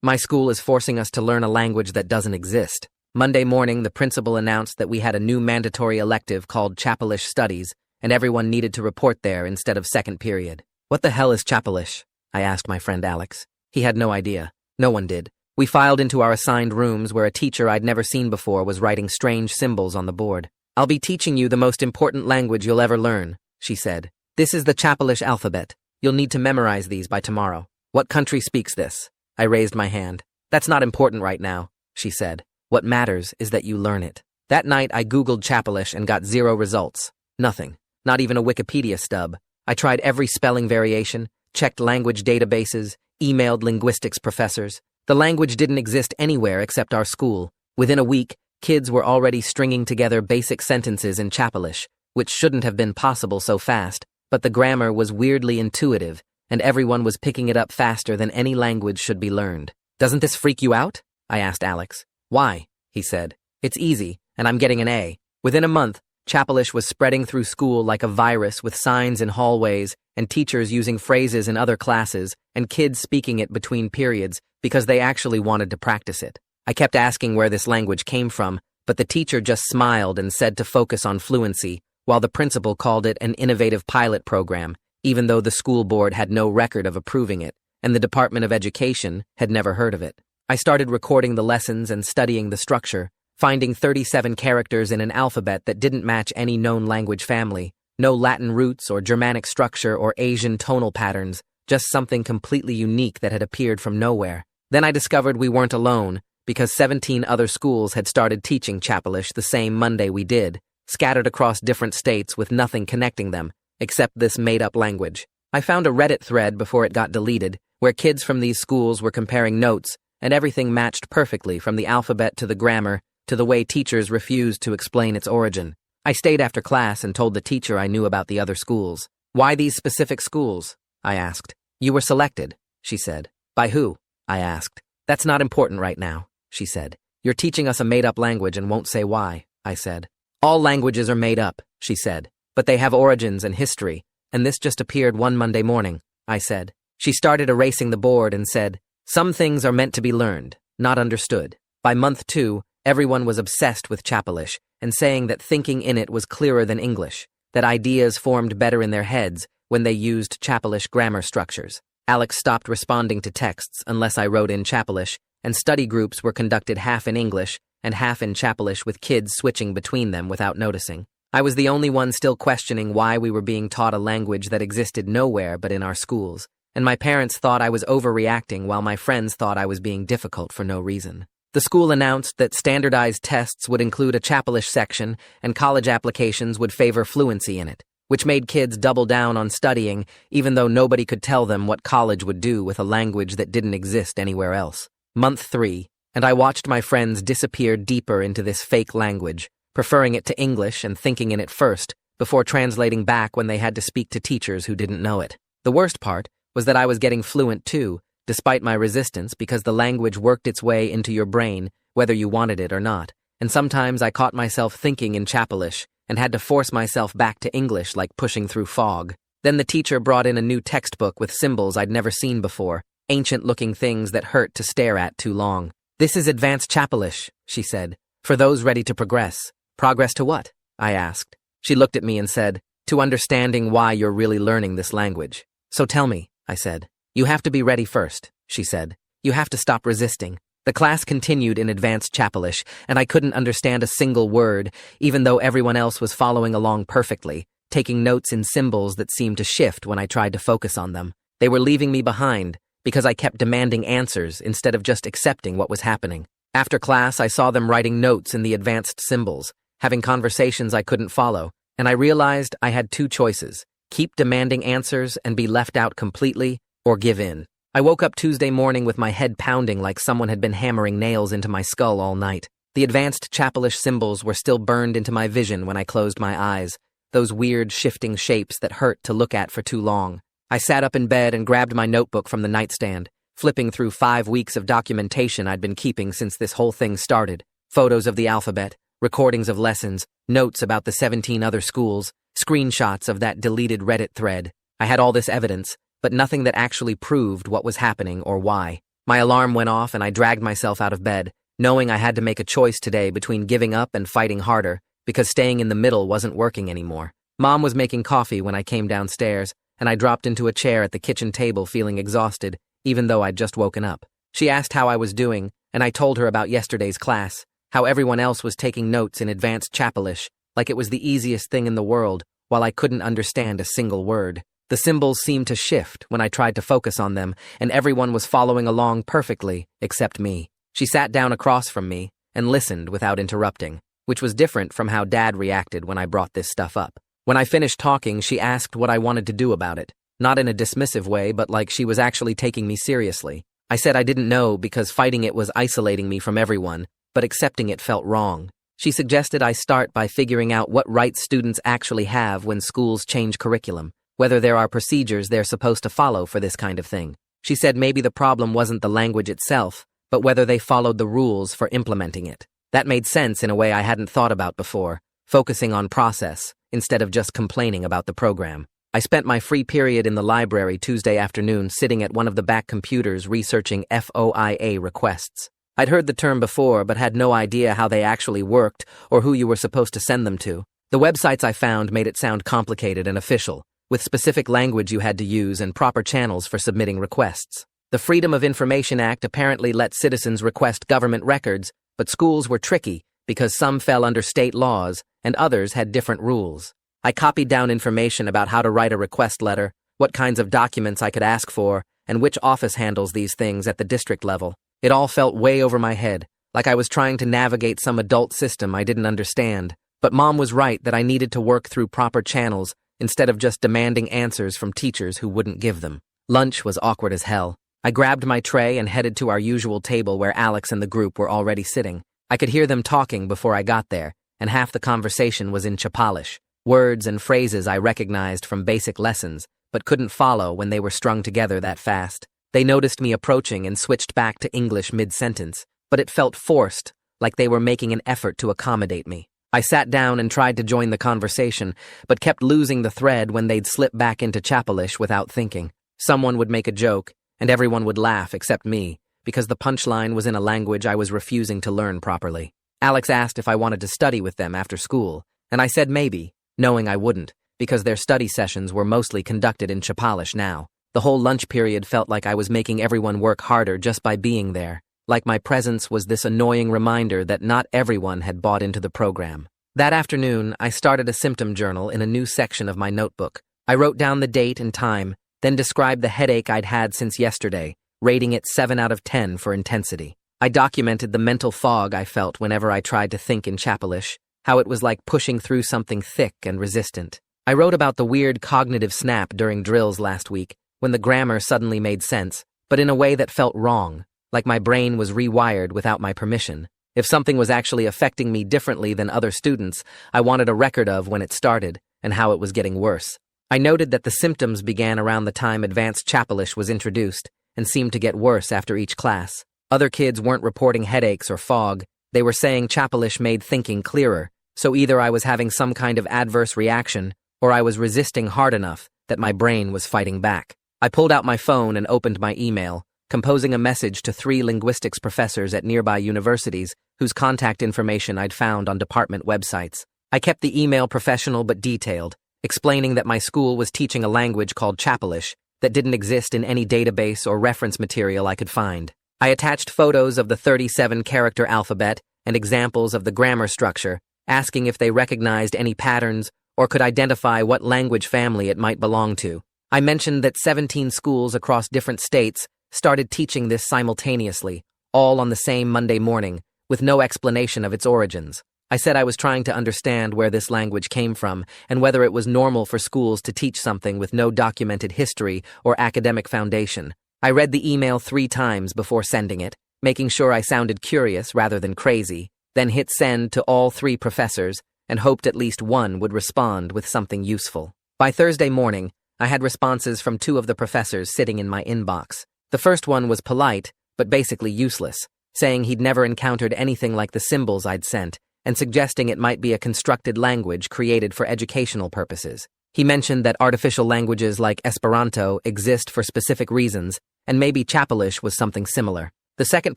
My school is forcing us to learn a language that doesn't exist. Monday morning, the principal announced that we had a new mandatory elective called Chapelish Studies, and everyone needed to report there instead of second period. What the hell is Chapelish? I asked my friend Alex. He had no idea. No one did. We filed into our assigned rooms where a teacher I'd never seen before was writing strange symbols on the board. "I'll be teaching you the most important language you'll ever learn," she said. "This is the Chapelish alphabet. You'll need to memorize these by tomorrow." "What country speaks this?" I raised my hand. "That's not important right now," she said. "What matters is that you learn it." That night, I Googled Chapelish and got 0 results. Nothing. Not even a Wikipedia stub. I tried every spelling variation, checked language databases, emailed linguistics professors. The language didn't exist anywhere except our school. Within a week, kids were already stringing together basic sentences in Chapelish, which shouldn't have been possible so fast, but the grammar was weirdly intuitive, and everyone was picking it up faster than any language should be learned. "Doesn't this freak you out?" I asked Alex. "Why?" he said. "It's easy, and I'm getting an A." Within a month, Chapelish was spreading through school like a virus, with signs in hallways and teachers using phrases in other classes and kids speaking it between periods because they actually wanted to practice it. I kept asking where this language came from, but the teacher just smiled and said to focus on fluency, while the principal called it an innovative pilot program, even though the school board had no record of approving it, and the Department of Education had never heard of it. I started recording the lessons and studying the structure, finding 37 characters in an alphabet that didn't match any known language family, no Latin roots or Germanic structure or Asian tonal patterns, just something completely unique that had appeared from nowhere. Then I discovered we weren't alone, because 17 other schools had started teaching Chapelish the same Monday we did, scattered across different states with nothing connecting them, except this made-up language. I found a Reddit thread before it got deleted, where kids from these schools were comparing notes, and everything matched perfectly from the alphabet to the grammar to the way teachers refused to explain its origin. I stayed after class and told the teacher I knew about the other schools. "Why these specific schools?" I asked. "You were selected," she said. "By who?" I asked. "That's not important right now," she said. "You're teaching us a made-up language and won't say why," I said. "All languages are made up," she said, "but they have origins and history, and this just appeared one Monday morning," I said. She started erasing the board and said, "Some things are meant to be learned, not understood." By month 2, everyone was obsessed with Chapelish and saying that thinking in it was clearer than English, that ideas formed better in their heads when they used Chapelish grammar structures. Alex stopped responding to texts unless I wrote in Chapelish, and study groups were conducted half in English and half in Chapelish with kids switching between them without noticing. I was the only one still questioning why we were being taught a language that existed nowhere but in our schools, and my parents thought I was overreacting while my friends thought I was being difficult for no reason. The school announced that standardized tests would include a Chapelish section and college applications would favor fluency in it, which made kids double down on studying even though nobody could tell them what college would do with a language that didn't exist anywhere else. Month 3, and I watched my friends disappear deeper into this fake language, preferring it to English and thinking in it first, before translating back when they had to speak to teachers who didn't know it. The worst part was that I was getting fluent too, despite my resistance, because the language worked its way into your brain, whether you wanted it or not, and sometimes I caught myself thinking in Chapelish and had to force myself back to English like pushing through fog. Then the teacher brought in a new textbook with symbols I'd never seen before, ancient-looking things that hurt to stare at too long. "This is advanced Chapelish," she said, "for those ready to progress." "Progress to what?" I asked. She looked at me and said, "To understanding why you're really learning this language." "So tell me," I said. "You have to be ready first," she said. "You have to stop resisting." The class continued in advanced Chapelish, and I couldn't understand a single word, even though everyone else was following along perfectly, taking notes in symbols that seemed to shift when I tried to focus on them. They were leaving me behind, because I kept demanding answers instead of just accepting what was happening. After class, I saw them writing notes in the advanced symbols, having conversations I couldn't follow, and I realized I had 2 choices: keep demanding answers and be left out completely, or give in. I woke up Tuesday morning with my head pounding like someone had been hammering nails into my skull all night. The advanced Chapelish symbols were still burned into my vision when I closed my eyes, those weird shifting shapes that hurt to look at for too long. I sat up in bed and grabbed my notebook from the nightstand, flipping through 5 weeks of documentation I'd been keeping since this whole thing started. Photos of the alphabet, recordings of lessons, notes about the 17 other schools, screenshots of that deleted Reddit thread. I had all this evidence, but nothing that actually proved what was happening or why. My alarm went off and I dragged myself out of bed, knowing I had to make a choice today between giving up and fighting harder, because staying in the middle wasn't working anymore. Mom was making coffee when I came downstairs, and I dropped into a chair at the kitchen table feeling exhausted, even though I'd just woken up. She asked how I was doing, and I told her about yesterday's class, how everyone else was taking notes in advanced Chapelish, like it was the easiest thing in the world, while I couldn't understand a single word. The symbols seemed to shift when I tried to focus on them, and everyone was following along perfectly, except me. She sat down across from me and listened without interrupting, which was different from how Dad reacted when I brought this stuff up. When I finished talking, she asked what I wanted to do about it, not in a dismissive way, but like she was actually taking me seriously. I said I didn't know because fighting it was isolating me from everyone, but accepting it felt wrong. She suggested I start by figuring out what rights students actually have when schools change curriculum, whether there are procedures they're supposed to follow for this kind of thing. She said maybe the problem wasn't the language itself, but whether they followed the rules for implementing it. That made sense in a way I hadn't thought about before, focusing on process instead of just complaining about the program. I spent my free period in the library Tuesday afternoon sitting at one of the back computers researching FOIA requests. I'd heard the term before but had no idea how they actually worked or who you were supposed to send them to. The websites I found made it sound complicated and official, with specific language you had to use and proper channels for submitting requests. The Freedom of Information Act apparently let citizens request government records, but schools were tricky because some fell under state laws and others had different rules. I copied down information about how to write a request letter, what kinds of documents I could ask for, and which office handles these things at the district level. It all felt way over my head, like I was trying to navigate some adult system I didn't understand. But Mom was right that I needed to work through proper channels instead of just demanding answers from teachers who wouldn't give them. Lunch was awkward as hell. I grabbed my tray and headed to our usual table where Alex and the group were already sitting. I could hear them talking before I got there, and half the conversation was in Chapelish, words and phrases I recognized from basic lessons, but couldn't follow when they were strung together that fast. They noticed me approaching and switched back to English mid-sentence, but it felt forced, like they were making an effort to accommodate me. I sat down and tried to join the conversation, but kept losing the thread when they'd slip back into Chapelish without thinking. Someone would make a joke, and everyone would laugh except me, because the punchline was in a language I was refusing to learn properly. Alex asked if I wanted to study with them after school, and I said maybe, knowing I wouldn't, because their study sessions were mostly conducted in Chapelish now. The whole lunch period felt like I was making everyone work harder just by being there, like my presence was this annoying reminder that not everyone had bought into the program. That afternoon, I started a symptom journal in a new section of my notebook. I wrote down the date and time, then described the headache I'd had since yesterday, rating it 7 out of 10 for intensity. I documented the mental fog I felt whenever I tried to think in Chapelish, how it was like pushing through something thick and resistant. I wrote about the weird cognitive snap during drills last week, when the grammar suddenly made sense, but in a way that felt wrong, like my brain was rewired without my permission. If something was actually affecting me differently than other students, I wanted a record of when it started and how it was getting worse. I noted that the symptoms began around the time advanced Chapelish was introduced and seemed to get worse after each class. Other kids weren't reporting headaches or fog. They were saying Chapelish made thinking clearer, so either I was having some kind of adverse reaction or I was resisting hard enough that my brain was fighting back. I pulled out my phone and opened my email, composing a message to 3 linguistics professors at nearby universities whose contact information I'd found on department websites. I kept the email professional but detailed, explaining that my school was teaching a language called Chapelish that didn't exist in any database or reference material I could find. I attached photos of the 37-character alphabet and examples of the grammar structure, asking if they recognized any patterns or could identify what language family it might belong to. I mentioned that 17 schools across different states started teaching this simultaneously, all on the same Monday morning, with no explanation of its origins. I said I was trying to understand where this language came from and whether it was normal for schools to teach something with no documented history or academic foundation. I read the email 3 times before sending it, making sure I sounded curious rather than crazy, then hit send to all 3 professors and hoped at least one would respond with something useful. By Thursday morning, I had responses from 2 of the professors sitting in my inbox. The first one was polite, but basically useless, saying he'd never encountered anything like the symbols I'd sent, and suggesting it might be a constructed language created for educational purposes. He mentioned that artificial languages like Esperanto exist for specific reasons, and maybe Chapelish was something similar. The second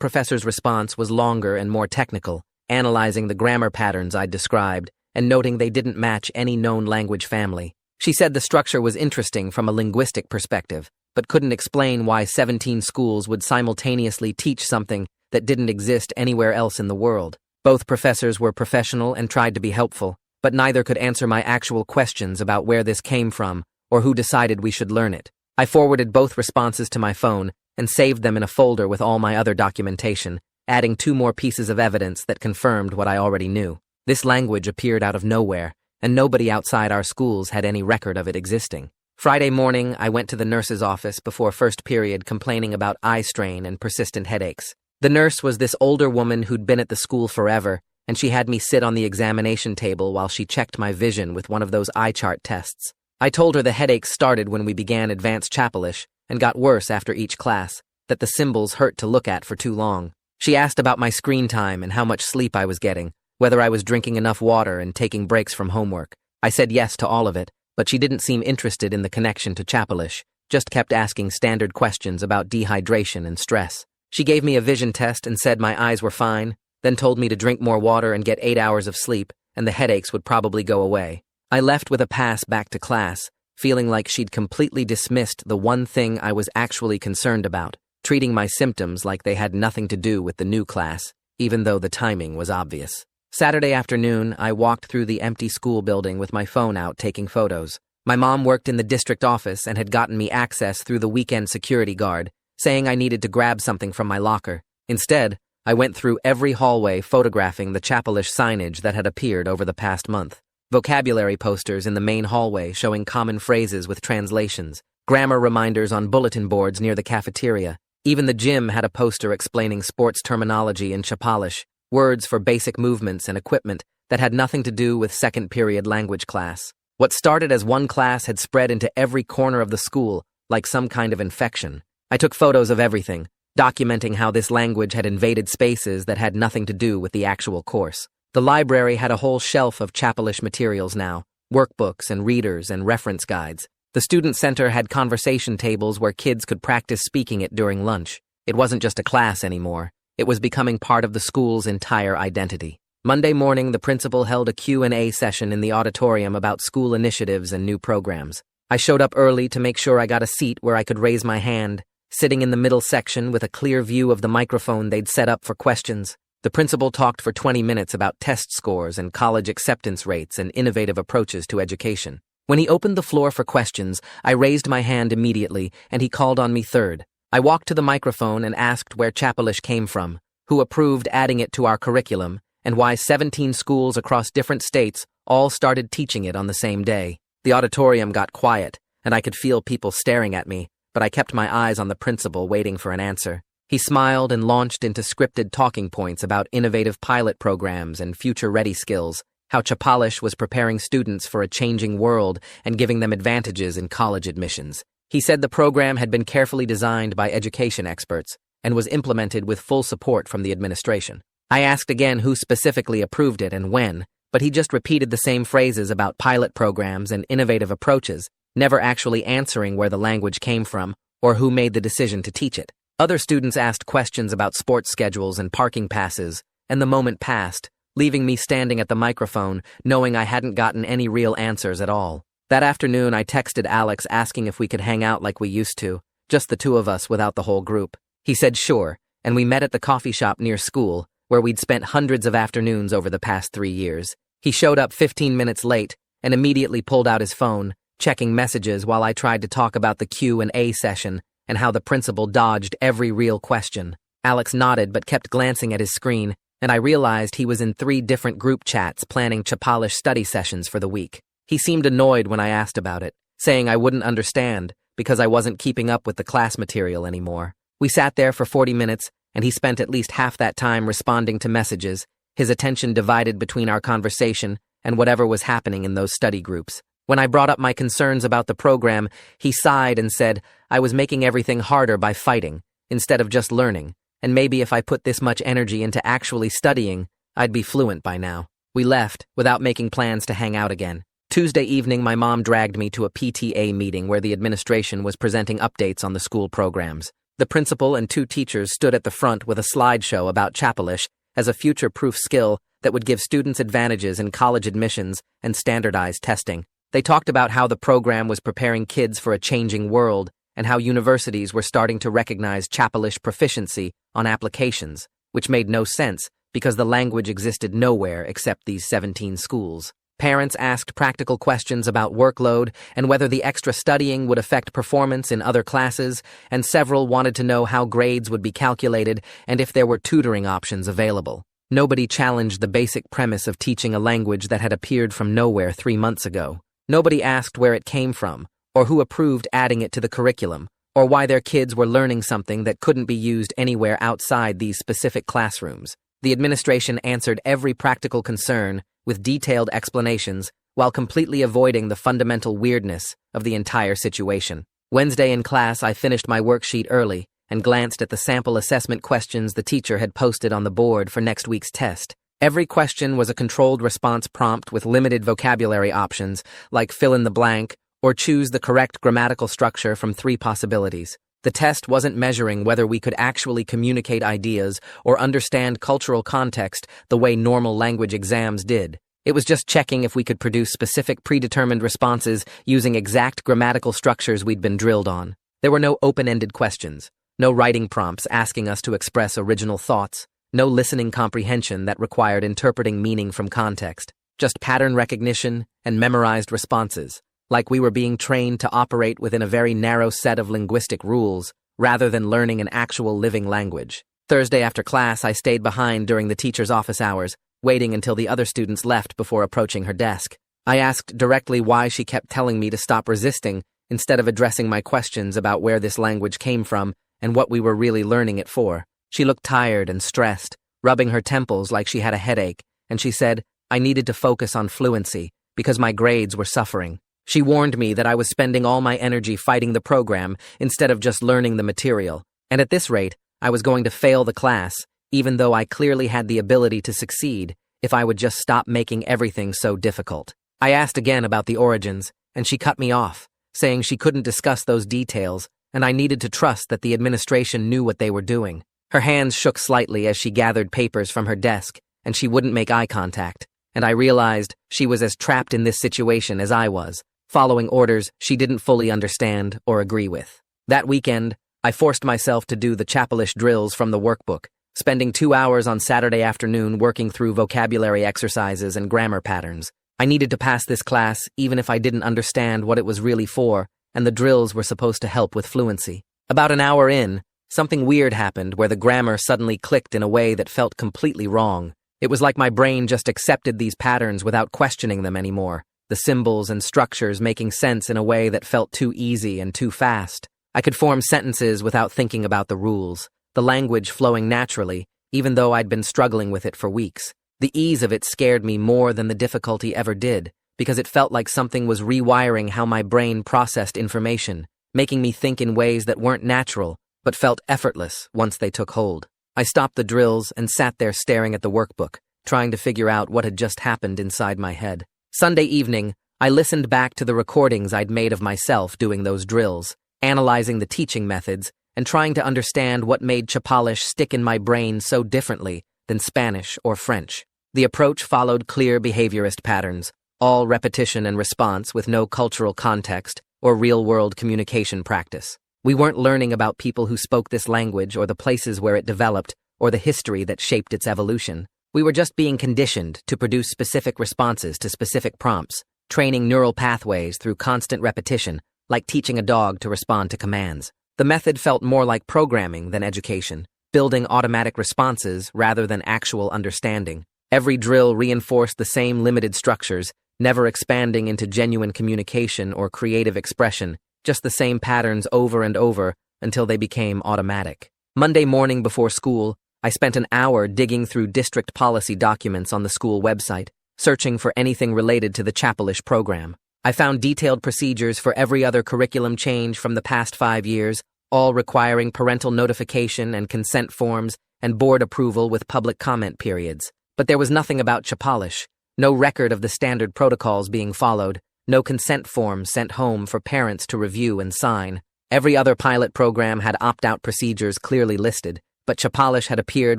professor's response was longer and more technical, analyzing the grammar patterns I'd described and noting they didn't match any known language family. She said the structure was interesting from a linguistic perspective, but couldn't explain why 17 schools would simultaneously teach something that didn't exist anywhere else in the world. Both professors were professional and tried to be helpful, but neither could answer my actual questions about where this came from or who decided we should learn it. I forwarded both responses to my phone and saved them in a folder with all my other documentation, adding 2 more pieces of evidence that confirmed what I already knew. This language appeared out of nowhere, and nobody outside our schools had any record of it existing. Friday morning, I went to the nurse's office before first period complaining about eye strain and persistent headaches. The nurse was this older woman who'd been at the school forever, and she had me sit on the examination table while she checked my vision with one of those eye chart tests. I told her the headaches started when we began advanced Chapelish and got worse after each class, that the symbols hurt to look at for too long. She asked about my screen time and how much sleep I was getting, whether I was drinking enough water and taking breaks from homework. I said yes to all of it, but she didn't seem interested in the connection to Chapelish, just kept asking standard questions about dehydration and stress. She gave me a vision test and said my eyes were fine, then told me to drink more water and get 8 hours of sleep, and the headaches would probably go away. I left with a pass back to class, feeling like she'd completely dismissed the one thing I was actually concerned about, treating my symptoms like they had nothing to do with the new class, even though the timing was obvious. Saturday afternoon, I walked through the empty school building with my phone out taking photos. My mom worked in the district office and had gotten me access through the weekend security guard, saying I needed to grab something from my locker. Instead, I went through every hallway photographing the Chapelish signage that had appeared over the past month. Vocabulary posters in the main hallway showing common phrases with translations, grammar reminders on bulletin boards near the cafeteria. Even the gym had a poster explaining sports terminology in Chapelish, words for basic movements and equipment that had nothing to do with second period language class. What started as one class had spread into every corner of the school, like some kind of infection. I took photos of everything, documenting how this language had invaded spaces that had nothing to do with the actual course. The library had a whole shelf of Chapelish materials now, workbooks and readers and reference guides. The student center had conversation tables where kids could practice speaking it during lunch. It wasn't just a class anymore. It was becoming part of the school's entire identity. Monday morning, the principal held a Q&A session in the auditorium about school initiatives and new programs. I showed up early to make sure I got a seat where I could raise my hand, sitting in the middle section with a clear view of the microphone they'd set up for questions. The principal talked for 20 minutes about test scores and college acceptance rates and innovative approaches to education. When he opened the floor for questions, I raised my hand immediately, and he called on me third. I walked to the microphone and asked where Chapelish came from, who approved adding it to our curriculum, and why 17 schools across different states all started teaching it on the same day. The auditorium got quiet, and I could feel people staring at me, but I kept my eyes on the principal waiting for an answer. He smiled and launched into scripted talking points about innovative pilot programs and future-ready skills, how Chapelish was preparing students for a changing world and giving them advantages in college admissions. He said the program had been carefully designed by education experts and was implemented with full support from the administration. I asked again who specifically approved it and when, but he just repeated the same phrases about pilot programs and innovative approaches, never actually answering where the language came from or who made the decision to teach it. Other students asked questions about sports schedules and parking passes, and the moment passed, leaving me standing at the microphone, knowing I hadn't gotten any real answers at all. That afternoon, I texted Alex asking if we could hang out like we used to, just the two of us without the whole group. He said sure, and we met at the coffee shop near school, where we'd spent hundreds of afternoons over the past 3 years. He showed up 15 minutes late and immediately pulled out his phone, checking messages while I tried to talk about the Q&A session and how the principal dodged every real question. Alex nodded but kept glancing at his screen, and I realized he was in 3 different group chats planning Chapelish study sessions for the week. He seemed annoyed when I asked about it, saying I wouldn't understand because I wasn't keeping up with the class material anymore. We sat there for 40 minutes, and he spent at least half that time responding to messages, his attention divided between our conversation and whatever was happening in those study groups. When I brought up my concerns about the program, he sighed and said I was making everything harder by fighting, instead of just learning, and maybe if I put this much energy into actually studying, I'd be fluent by now. We left, without making plans to hang out again. Tuesday evening, my mom dragged me to a PTA meeting where the administration was presenting updates on the school programs. The principal and 2 teachers stood at the front with a slideshow about Chapelish as a future-proof skill that would give students advantages in college admissions and standardized testing. They talked about how the program was preparing kids for a changing world and how universities were starting to recognize Chapelish proficiency on applications, which made no sense because the language existed nowhere except these 17 schools. Parents asked practical questions about workload and whether the extra studying would affect performance in other classes, and several wanted to know how grades would be calculated and if there were tutoring options available. Nobody challenged the basic premise of teaching a language that had appeared from nowhere 3 months ago. Nobody asked where it came from, or who approved adding it to the curriculum, or why their kids were learning something that couldn't be used anywhere outside these specific classrooms. The administration answered every practical concern with detailed explanations while completely avoiding the fundamental weirdness of the entire situation. Wednesday in class, I finished my worksheet early and glanced at the sample assessment questions the teacher had posted on the board for next week's test. Every question was a controlled response prompt with limited vocabulary options, like fill in the blank or choose the correct grammatical structure from 3 possibilities. The test wasn't measuring whether we could actually communicate ideas or understand cultural context the way normal language exams did. It was just checking if we could produce specific predetermined responses using exact grammatical structures we'd been drilled on. There were no open-ended questions, no writing prompts asking us to express original thoughts, no listening comprehension that required interpreting meaning from context, just pattern recognition and memorized responses, like we were being trained to operate within a very narrow set of linguistic rules, rather than learning an actual living language. Thursday after class, I stayed behind during the teacher's office hours, waiting until the other students left before approaching her desk. I asked directly why she kept telling me to stop resisting instead of addressing my questions about where this language came from and what we were really learning it for. She looked tired and stressed, rubbing her temples like she had a headache, and she said I needed to focus on fluency because my grades were suffering. She warned me that I was spending all my energy fighting the program instead of just learning the material, and at this rate, I was going to fail the class, even though I clearly had the ability to succeed if I would just stop making everything so difficult. I asked again about the origins, and she cut me off, saying she couldn't discuss those details, and I needed to trust that the administration knew what they were doing. Her hands shook slightly as she gathered papers from her desk, and she wouldn't make eye contact, and I realized she was as trapped in this situation as I was, following orders she didn't fully understand or agree with. That weekend, I forced myself to do the Chapelish drills from the workbook, spending 2 hours on Saturday afternoon working through vocabulary exercises and grammar patterns. I needed to pass this class even if I didn't understand what it was really for, and the drills were supposed to help with fluency. About an hour in, something weird happened where the grammar suddenly clicked in a way that felt completely wrong. It was like my brain just accepted these patterns without questioning them anymore, the symbols and structures making sense in a way that felt too easy and too fast. I could form sentences without thinking about the rules, the language flowing naturally, even though I'd been struggling with it for weeks. The ease of it scared me more than the difficulty ever did, because it felt like something was rewiring how my brain processed information, making me think in ways that weren't natural, but felt effortless once they took hold. I stopped the drills and sat there staring at the workbook, trying to figure out what had just happened inside my head. Sunday evening, I listened back to the recordings I'd made of myself doing those drills, analyzing the teaching methods, and trying to understand what made Chapelish stick in my brain so differently than Spanish or French. The approach followed clear behaviorist patterns, all repetition and response with no cultural context or real-world communication practice. We weren't learning about people who spoke this language or the places where it developed or the history that shaped its evolution. We were just being conditioned to produce specific responses to specific prompts, training neural pathways through constant repetition, like teaching a dog to respond to commands. The method felt more like programming than education, building automatic responses rather than actual understanding. Every drill reinforced the same limited structures, never expanding into genuine communication or creative expression, just the same patterns over and over until they became automatic. Monday morning before school, I spent an hour digging through district policy documents on the school website, searching for anything related to the Chapelish program. I found detailed procedures for every other curriculum change from the past 5 years, all requiring parental notification and consent forms and board approval with public comment periods. But there was nothing about Chapelish, no record of the standard protocols being followed, no consent forms sent home for parents to review and sign. Every other pilot program had opt-out procedures clearly listed, but Chapalish had appeared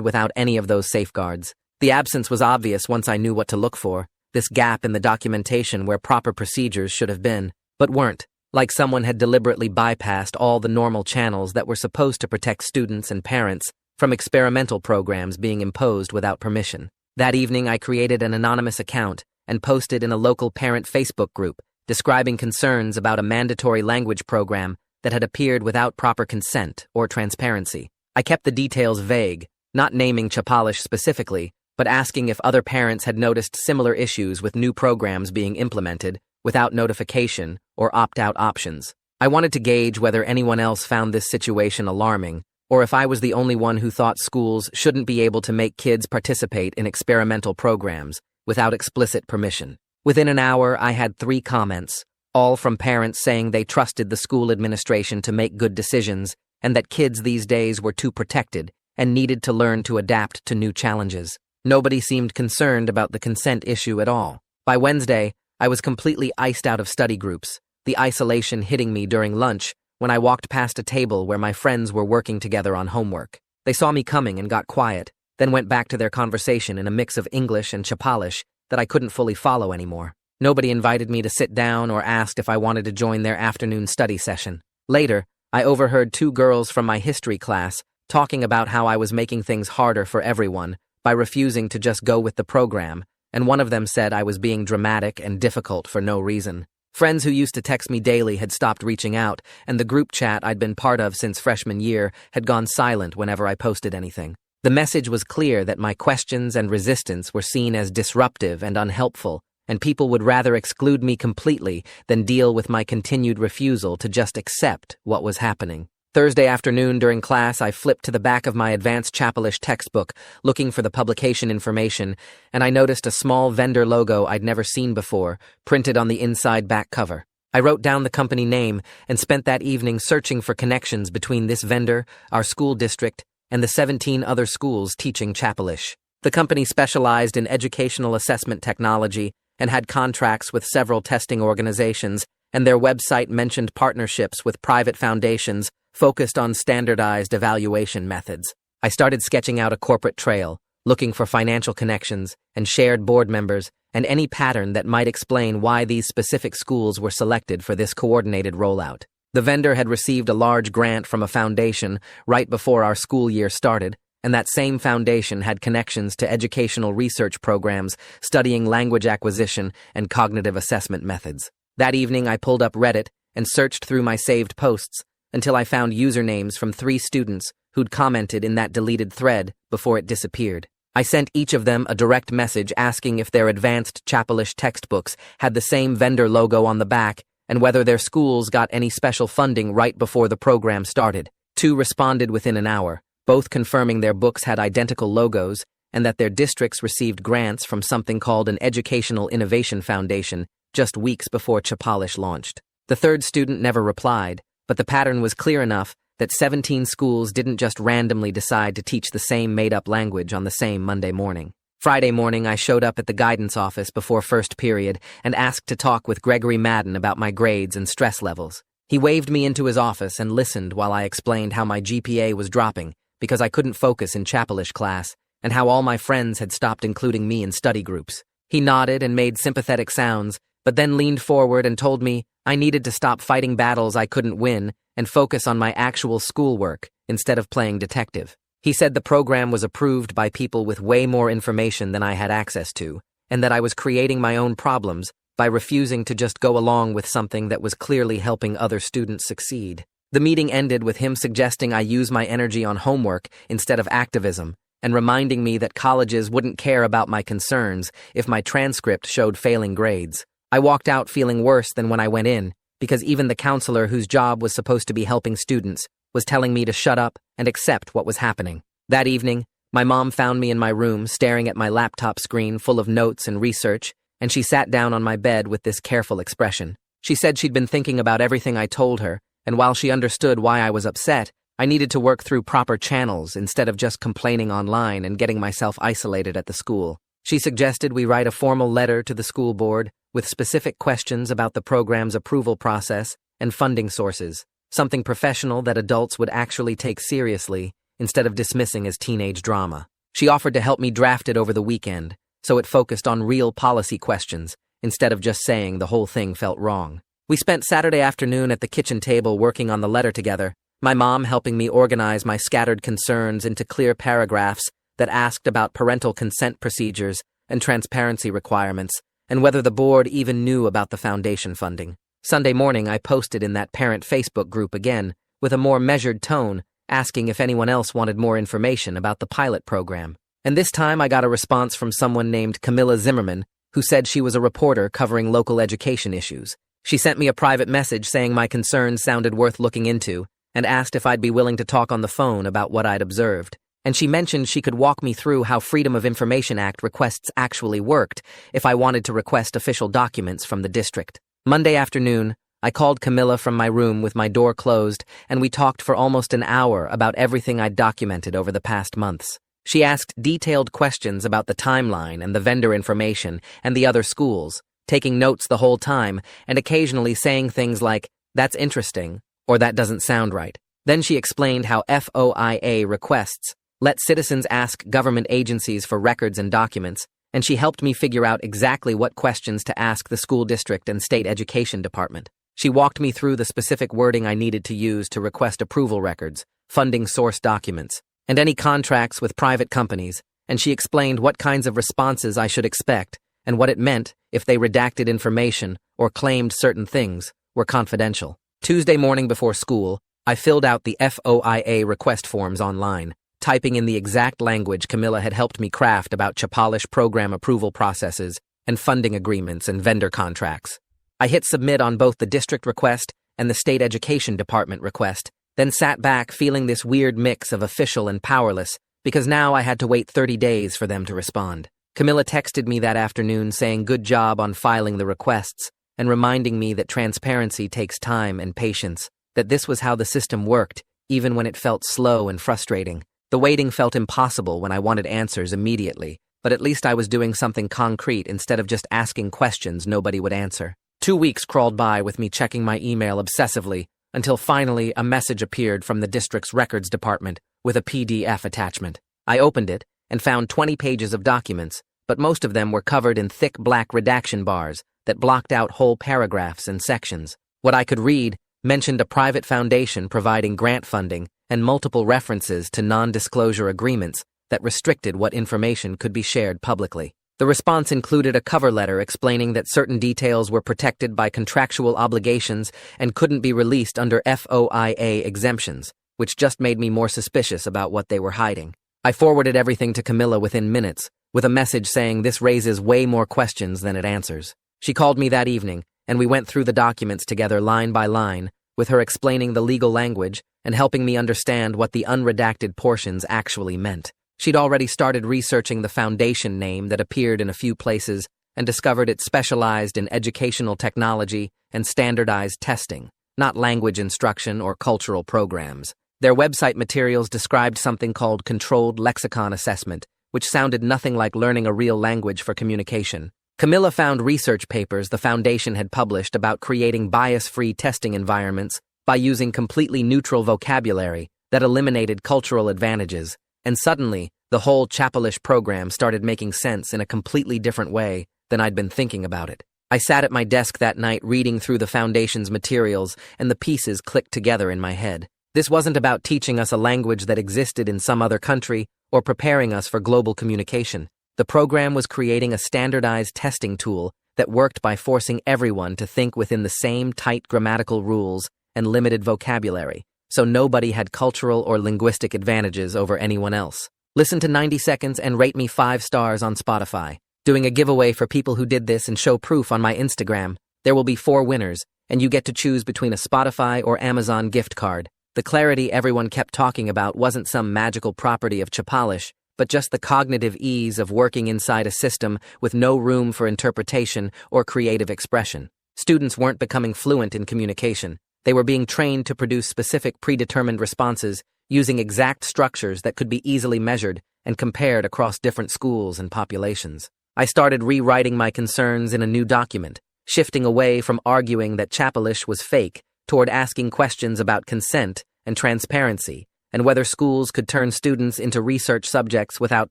without any of those safeguards. The absence was obvious once I knew what to look for, this gap in the documentation where proper procedures should have been, but weren't, like someone had deliberately bypassed all the normal channels that were supposed to protect students and parents from experimental programs being imposed without permission. That evening, I created an anonymous account and posted in a local parent Facebook group describing concerns about a mandatory language program that had appeared without proper consent or transparency. I kept the details vague, not naming Chapalish specifically, but asking if other parents had noticed similar issues with new programs being implemented without notification or opt-out options. I wanted to gauge whether anyone else found this situation alarming, or if I was the only one who thought schools shouldn't be able to make kids participate in experimental programs without explicit permission. Within an hour, I had 3 comments, all from parents saying they trusted the school administration to make good decisions and that kids these days were too protected and needed to learn to adapt to new challenges. Nobody seemed concerned about the consent issue at all. By Wednesday, I was completely iced out of study groups, the isolation hitting me during lunch when I walked past a table where my friends were working together on homework. They saw me coming and got quiet, then went back to their conversation in a mix of English and Chapalish that I couldn't fully follow anymore. Nobody invited me to sit down or asked if I wanted to join their afternoon study session. Later, I overheard 2 girls from my history class talking about how I was making things harder for everyone by refusing to just go with the program, and one of them said I was being dramatic and difficult for no reason. Friends who used to text me daily had stopped reaching out, and the group chat I'd been part of since freshman year had gone silent whenever I posted anything. The message was clear that my questions and resistance were seen as disruptive and unhelpful, and people would rather exclude me completely than deal with my continued refusal to just accept what was happening. Thursday afternoon during class, I flipped to the back of my advanced Chapalish textbook looking for the publication information, and I noticed a small vendor logo I'd never seen before, printed on the inside back cover. I wrote down the company name and spent that evening searching for connections between this vendor, our school district, and the 17 other schools teaching Chapalish. The company specialized in educational assessment technology and had contracts with several testing organizations, and their website mentioned partnerships with private foundations focused on standardized evaluation methods. I started sketching out a corporate trail, looking for financial connections and shared board members and any pattern that might explain why these specific schools were selected for this coordinated rollout. The vendor had received a large grant from a foundation right before our school year started, and that same foundation had connections to educational research programs studying language acquisition and cognitive assessment methods. That evening, I pulled up Reddit and searched through my saved posts until I found usernames from 3 students who'd commented in that deleted thread before it disappeared. I sent each of them a direct message asking if their advanced Chapalish textbooks had the same vendor logo on the back and whether their schools got any special funding right before the program started. 2 responded within an hour, both confirming their books had identical logos and that their districts received grants from something called an Educational Innovation Foundation just weeks before Chapalish launched. The 3rd student never replied, but the pattern was clear enough that 17 schools didn't just randomly decide to teach the same made-up language on the same Monday morning. Friday morning, I showed up at the guidance office before first period and asked to talk with Gregory Madden about my grades and stress levels. He waved me into his office and listened while I explained how my GPA was dropping because I couldn't focus in Chapalish class, and how all my friends had stopped including me in study groups. He nodded and made sympathetic sounds, but then leaned forward and told me I needed to stop fighting battles I couldn't win and focus on my actual schoolwork instead of playing detective. He said the program was approved by people with way more information than I had access to, and that I was creating my own problems by refusing to just go along with something that was clearly helping other students succeed. The meeting ended with him suggesting I use my energy on homework instead of activism, and reminding me that colleges wouldn't care about my concerns if my transcript showed failing grades. I walked out feeling worse than when I went in, because even the counselor whose job was supposed to be helping students was telling me to shut up and accept what was happening. That evening, my mom found me in my room staring at my laptop screen full of notes and research, and she sat down on my bed with this careful expression. She said she'd been thinking about everything I told her, and while she understood why I was upset, I needed to work through proper channels instead of just complaining online and getting myself isolated at the school. She suggested we write a formal letter to the school board with specific questions about the program's approval process and funding sources, something professional that adults would actually take seriously instead of dismissing as teenage drama. She offered to help me draft it over the weekend, so it focused on real policy questions instead of just saying the whole thing felt wrong. We spent Saturday afternoon at the kitchen table working on the letter together, my mom helping me organize my scattered concerns into clear paragraphs that asked about parental consent procedures and transparency requirements, and whether the board even knew about the foundation funding. Sunday morning, I posted in that parent Facebook group again, with a more measured tone, asking if anyone else wanted more information about the pilot program. And this time I got a response from someone named Camilla Zimmerman, who said she was a reporter covering local education issues. She sent me a private message saying my concerns sounded worth looking into, and asked if I'd be willing to talk on the phone about what I'd observed. And she mentioned she could walk me through how Freedom of Information Act requests actually worked if I wanted to request official documents from the district. Monday afternoon, I called Camilla from my room with my door closed, and we talked for almost an hour about everything I'd documented over the past months. She asked detailed questions about the timeline and the vendor information and the other schools, taking notes the whole time and occasionally saying things like, "That's interesting," or "That doesn't sound right." Then she explained how FOIA requests let citizens ask government agencies for records and documents, and she helped me figure out exactly what questions to ask the school district and state education department. She walked me through the specific wording I needed to use to request approval records, funding source documents, and any contracts with private companies, and she explained what kinds of responses I should expect and what it meant if they redacted information or claimed certain things were confidential. Tuesday morning before school, I filled out the FOIA request forms online, typing in the exact language Camilla had helped me craft about Chapalish program approval processes and funding agreements and vendor contracts. I hit submit on both the district request and the state education department request, then sat back feeling this weird mix of official and powerless because now I had to wait 30 days for them to respond. Camilla texted me that afternoon saying good job on filing the requests and reminding me that transparency takes time and patience, that this was how the system worked, even when it felt slow and frustrating. The waiting felt impossible when I wanted answers immediately, but at least I was doing something concrete instead of just asking questions nobody would answer. 2 weeks crawled by with me checking my email obsessively until finally a message appeared from the district's records department with a PDF attachment. I opened it and found 20 pages of documents, but most of them were covered in thick black redaction bars that blocked out whole paragraphs and sections. What I could read mentioned a private foundation providing grant funding and multiple references to non-disclosure agreements that restricted what information could be shared publicly. The response included a cover letter explaining that certain details were protected by contractual obligations and couldn't be released under FOIA exemptions, which just made me more suspicious about what they were hiding. I forwarded everything to Camilla within minutes, with a message saying this raises way more questions than it answers. She called me that evening, and we went through the documents together line by line, with her explaining the legal language and helping me understand what the unredacted portions actually meant. She'd already started researching the foundation name that appeared in a few places and discovered it specialized in educational technology and standardized testing, not language instruction or cultural programs. Their website materials described something called controlled lexicon assessment, which sounded nothing like learning a real language for communication. Camilla found research papers the foundation had published about creating bias-free testing environments by using completely neutral vocabulary that eliminated cultural advantages, and suddenly, the whole Chapalish program started making sense in a completely different way than I'd been thinking about it. I sat at my desk that night reading through the foundation's materials, and the pieces clicked together in my head. This wasn't about teaching us a language that existed in some other country or preparing us for global communication. The program was creating a standardized testing tool that worked by forcing everyone to think within the same tight grammatical rules and limited vocabulary, so nobody had cultural or linguistic advantages over anyone else. Listen to 90 Seconds and rate me 5 stars on Spotify. Doing a giveaway for people who did this and show proof on my Instagram. There will be 4 winners, and you get to choose between a Spotify or Amazon gift card. The clarity everyone kept talking about wasn't some magical property of Chapalish, but just the cognitive ease of working inside a system with no room for interpretation or creative expression. Students weren't becoming fluent in communication. They were being trained to produce specific predetermined responses using exact structures that could be easily measured and compared across different schools and populations. I started rewriting my concerns in a new document, shifting away from arguing that Chapalish was fake toward asking questions about consent and transparency, and whether schools could turn students into research subjects without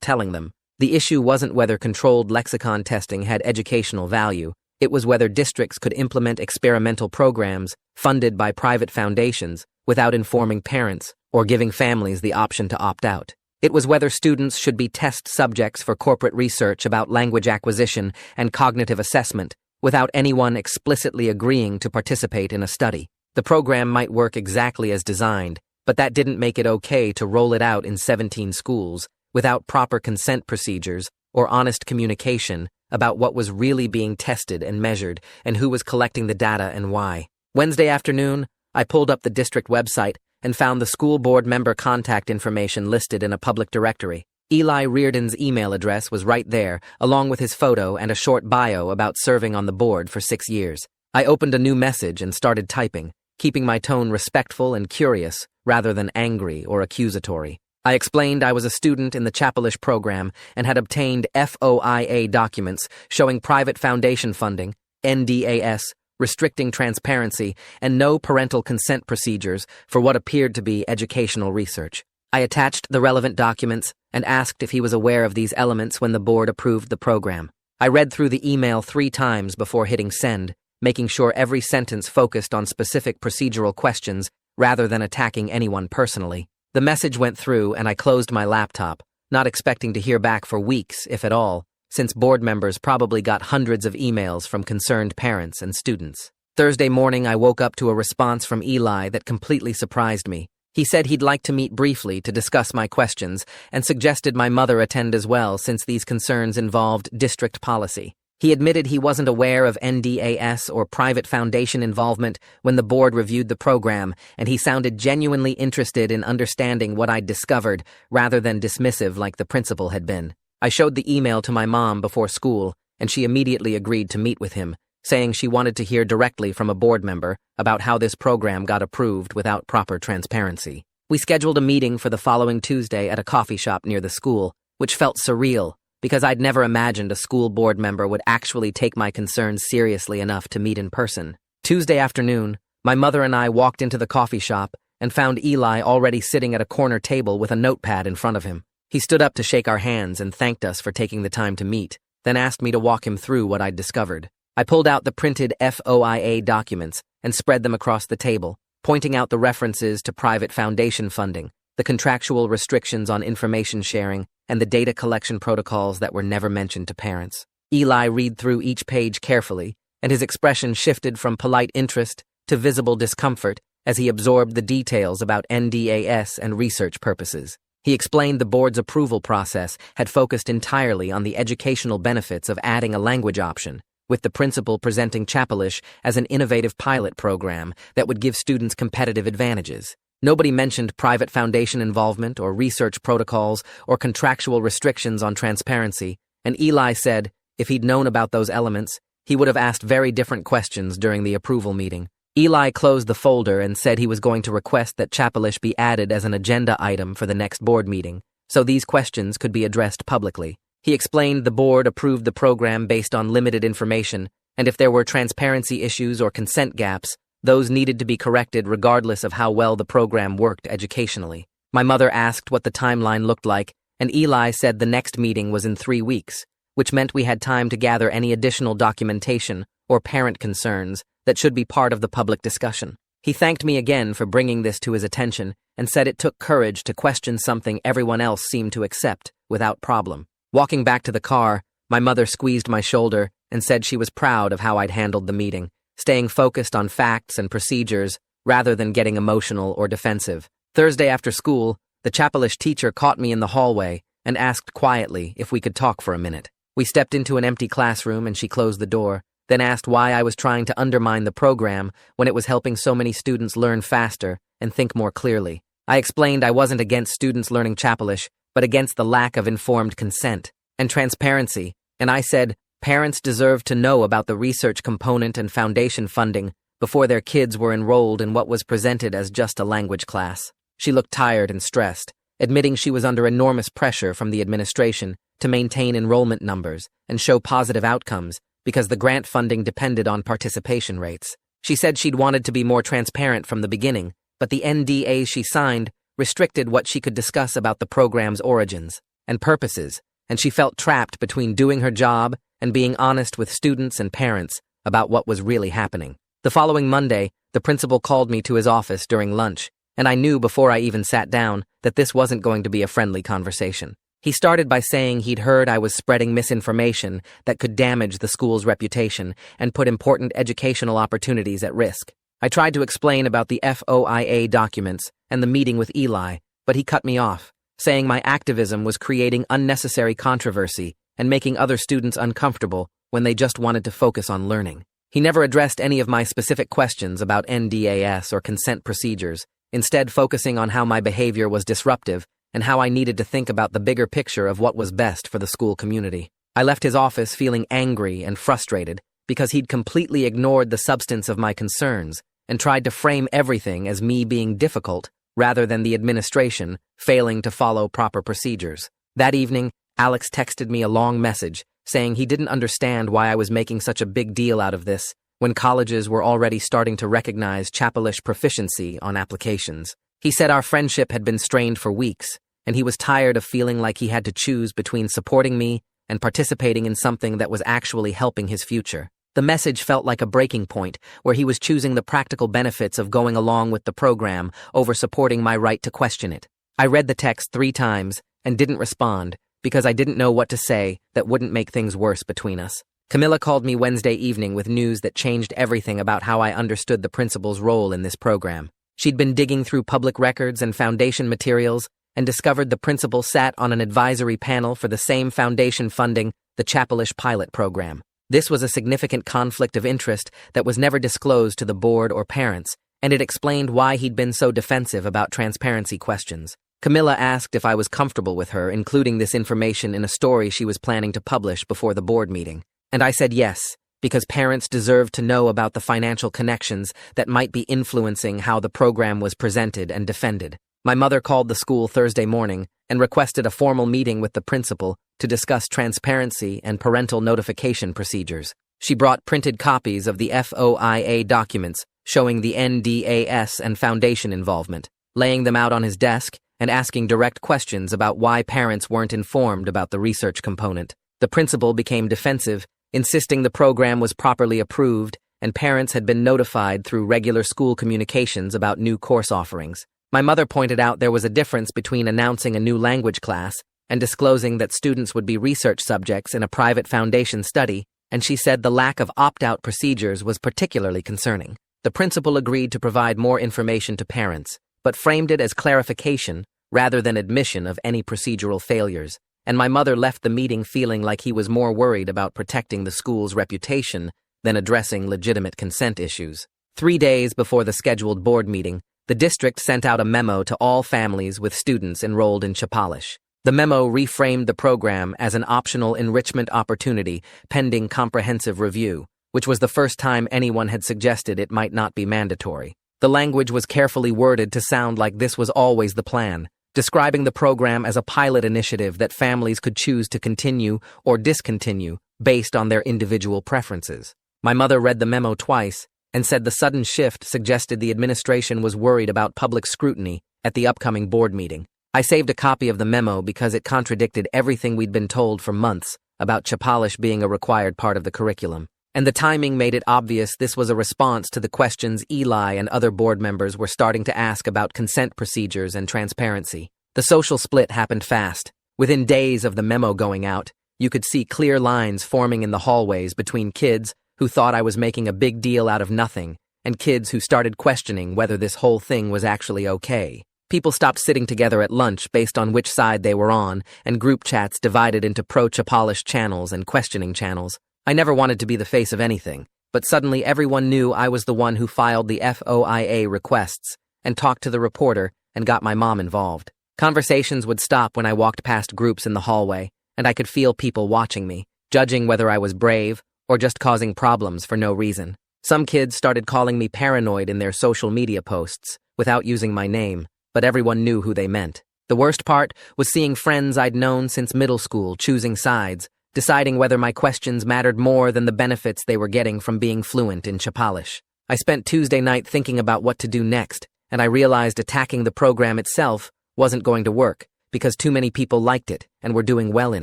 telling them. The issue wasn't whether controlled lexicon testing had educational value, it was whether districts could implement experimental programs funded by private foundations without informing parents or giving families the option to opt out. It was whether students should be test subjects for corporate research about language acquisition and cognitive assessment without anyone explicitly agreeing to participate in a study. The program might work exactly as designed, but that didn't make it okay to roll it out in 17 schools without proper consent procedures or honest communication about what was really being tested and measured and who was collecting the data and why. Wednesday afternoon, I pulled up the district website and found the school board member contact information listed in a public directory. Eli Reardon's email address was right there, along with his photo and a short bio about serving on the board for 6 years. I opened a new message and started typing, keeping my tone respectful and curious rather than angry or accusatory. I explained I was a student in the Chapelish program and had obtained FOIA documents showing private foundation funding, NDAS, restricting transparency, and no parental consent procedures for what appeared to be educational research. I attached the relevant documents and asked if he was aware of these elements when the board approved the program. I read through the email 3 times before hitting send, making sure every sentence focused on specific procedural questions rather than attacking anyone personally. The message went through and I closed my laptop, not expecting to hear back for weeks, if at all, since board members probably got hundreds of emails from concerned parents and students. Thursday morning, I woke up to a response from Eli that completely surprised me. He said he'd like to meet briefly to discuss my questions and suggested my mother attend as well since these concerns involved district policy. He admitted he wasn't aware of NDAS or private foundation involvement when the board reviewed the program, and he sounded genuinely interested in understanding what I'd discovered rather than dismissive like the principal had been. I showed the email to my mom before school, and she immediately agreed to meet with him, saying she wanted to hear directly from a board member about how this program got approved without proper transparency. We scheduled a meeting for the following Tuesday at a coffee shop near the school, which felt surreal because I'd never imagined a school board member would actually take my concerns seriously enough to meet in person. Tuesday afternoon, my mother and I walked into the coffee shop and found Eli already sitting at a corner table with a notepad in front of him. He stood up to shake our hands and thanked us for taking the time to meet, then asked me to walk him through what I'd discovered. I pulled out the printed FOIA documents and spread them across the table, pointing out the references to private foundation funding, the contractual restrictions on information sharing, and the data collection protocols that were never mentioned to parents. Eli read through each page carefully, and his expression shifted from polite interest to visible discomfort as he absorbed the details about NDAS and research purposes. He explained the board's approval process had focused entirely on the educational benefits of adding a language option, with the principal presenting Chapelish as an innovative pilot program that would give students competitive advantages. Nobody mentioned private foundation involvement or research protocols or contractual restrictions on transparency, and Eli said if he'd known about those elements, he would have asked very different questions during the approval meeting. Eli closed the folder and said he was going to request that Chapelish be added as an agenda item for the next board meeting, so these questions could be addressed publicly. He explained the board approved the program based on limited information, and if there were transparency issues or consent gaps, those needed to be corrected regardless of how well the program worked educationally. My mother asked what the timeline looked like, and Eli said the next meeting was in 3 weeks, which meant we had time to gather any additional documentation or parent concerns that should be part of the public discussion. He thanked me again for bringing this to his attention and said it took courage to question something everyone else seemed to accept without problem. Walking back to the car, my mother squeezed my shoulder and said she was proud of how I'd handled the meeting, staying focused on facts and procedures rather than getting emotional or defensive. Thursday after school, the Chapelish teacher caught me in the hallway and asked quietly if we could talk for a minute. We stepped into an empty classroom and she closed the door, then asked why I was trying to undermine the program when it was helping so many students learn faster and think more clearly. I explained I wasn't against students learning Chapelish, but against the lack of informed consent and transparency, and I said parents deserved to know about the research component and foundation funding before their kids were enrolled in what was presented as just a language class. She looked tired and stressed, admitting she was under enormous pressure from the administration to maintain enrollment numbers and show positive outcomes because the grant funding depended on participation rates. She said she'd wanted to be more transparent from the beginning, but the NDAs she signed restricted what she could discuss about the program's origins and purposes, and she felt trapped between doing her job and being honest with students and parents about what was really happening. The following Monday, the principal called me to his office during lunch, and I knew before I even sat down that this wasn't going to be a friendly conversation. He started by saying he'd heard I was spreading misinformation that could damage the school's reputation and put important educational opportunities at risk. I tried to explain about the FOIA documents and the meeting with Eli, but he cut me off, saying my activism was creating unnecessary controversy and making other students uncomfortable when they just wanted to focus on learning. He never addressed any of my specific questions about NDAS or consent procedures, instead focusing on how my behavior was disruptive and how I needed to think about the bigger picture of what was best for the school community. I left his office feeling angry and frustrated because he'd completely ignored the substance of my concerns and tried to frame everything as me being difficult rather than the administration failing to follow proper procedures. That evening, Alex texted me a long message saying he didn't understand why I was making such a big deal out of this when colleges were already starting to recognize Chapelish proficiency on applications. He said our friendship had been strained for weeks, and he was tired of feeling like he had to choose between supporting me and participating in something that was actually helping his future. The message felt like a breaking point, where he was choosing the practical benefits of going along with the program over supporting my right to question it. I read the text 3 times and didn't respond because I didn't know what to say that wouldn't make things worse between us. Camilla called me Wednesday evening with news that changed everything about how I understood the principal's role in this program. She'd been digging through public records and foundation materials and discovered the principal sat on an advisory panel for the same foundation funding the Chapelish pilot program. This was a significant conflict of interest that was never disclosed to the board or parents, and it explained why he'd been so defensive about transparency questions. Camilla asked if I was comfortable with her including this information in a story she was planning to publish before the board meeting. And I said yes, because parents deserved to know about the financial connections that might be influencing how the program was presented and defended. My mother called the school Thursday morning and requested a formal meeting with the principal to discuss transparency and parental notification procedures. She brought printed copies of the FOIA documents showing the NDAS and foundation involvement, laying them out on his desk and asking direct questions about why parents weren't informed about the research component. The principal became defensive, insisting the program was properly approved and parents had been notified through regular school communications about new course offerings. My mother pointed out there was a difference between announcing a new language class and disclosing that students would be research subjects in a private foundation study, and she said the lack of opt-out procedures was particularly concerning. The principal agreed to provide more information to parents, but framed it as clarification rather than admission of any procedural failures, and my mother left the meeting feeling like he was more worried about protecting the school's reputation than addressing legitimate consent issues. 3 days before the scheduled board meeting, the district sent out a memo to all families with students enrolled in Chapelish. The memo reframed the program as an optional enrichment opportunity pending comprehensive review, which was the first time anyone had suggested it might not be mandatory. The language was carefully worded to sound like this was always the plan, describing the program as a pilot initiative that families could choose to continue or discontinue based on their individual preferences. My mother read the memo twice and said the sudden shift suggested the administration was worried about public scrutiny at the upcoming board meeting. I saved a copy of the memo because it contradicted everything we'd been told for months about Chapelish being a required part of the curriculum, and the timing made it obvious this was a response to the questions Eli and other board members were starting to ask about consent procedures and transparency. The social split happened fast. Within days of the memo going out, you could see clear lines forming in the hallways between kids who thought I was making a big deal out of nothing and kids who started questioning whether this whole thing was actually okay. People stopped sitting together at lunch based on which side they were on, and group chats divided into pro-Chapelish channels and questioning channels. I never wanted to be the face of anything, but suddenly everyone knew I was the one who filed the FOIA requests and talked to the reporter and got my mom involved. Conversations would stop when I walked past groups in the hallway, and I could feel people watching me, judging whether I was brave or just causing problems for no reason. Some kids started calling me paranoid in their social media posts without using my name, but everyone knew who they meant. The worst part was seeing friends I'd known since middle school choosing sides, deciding whether my questions mattered more than the benefits they were getting from being fluent in Chapelish. I spent Tuesday night thinking about what to do next, and I realized attacking the program itself wasn't going to work because too many people liked it and were doing well in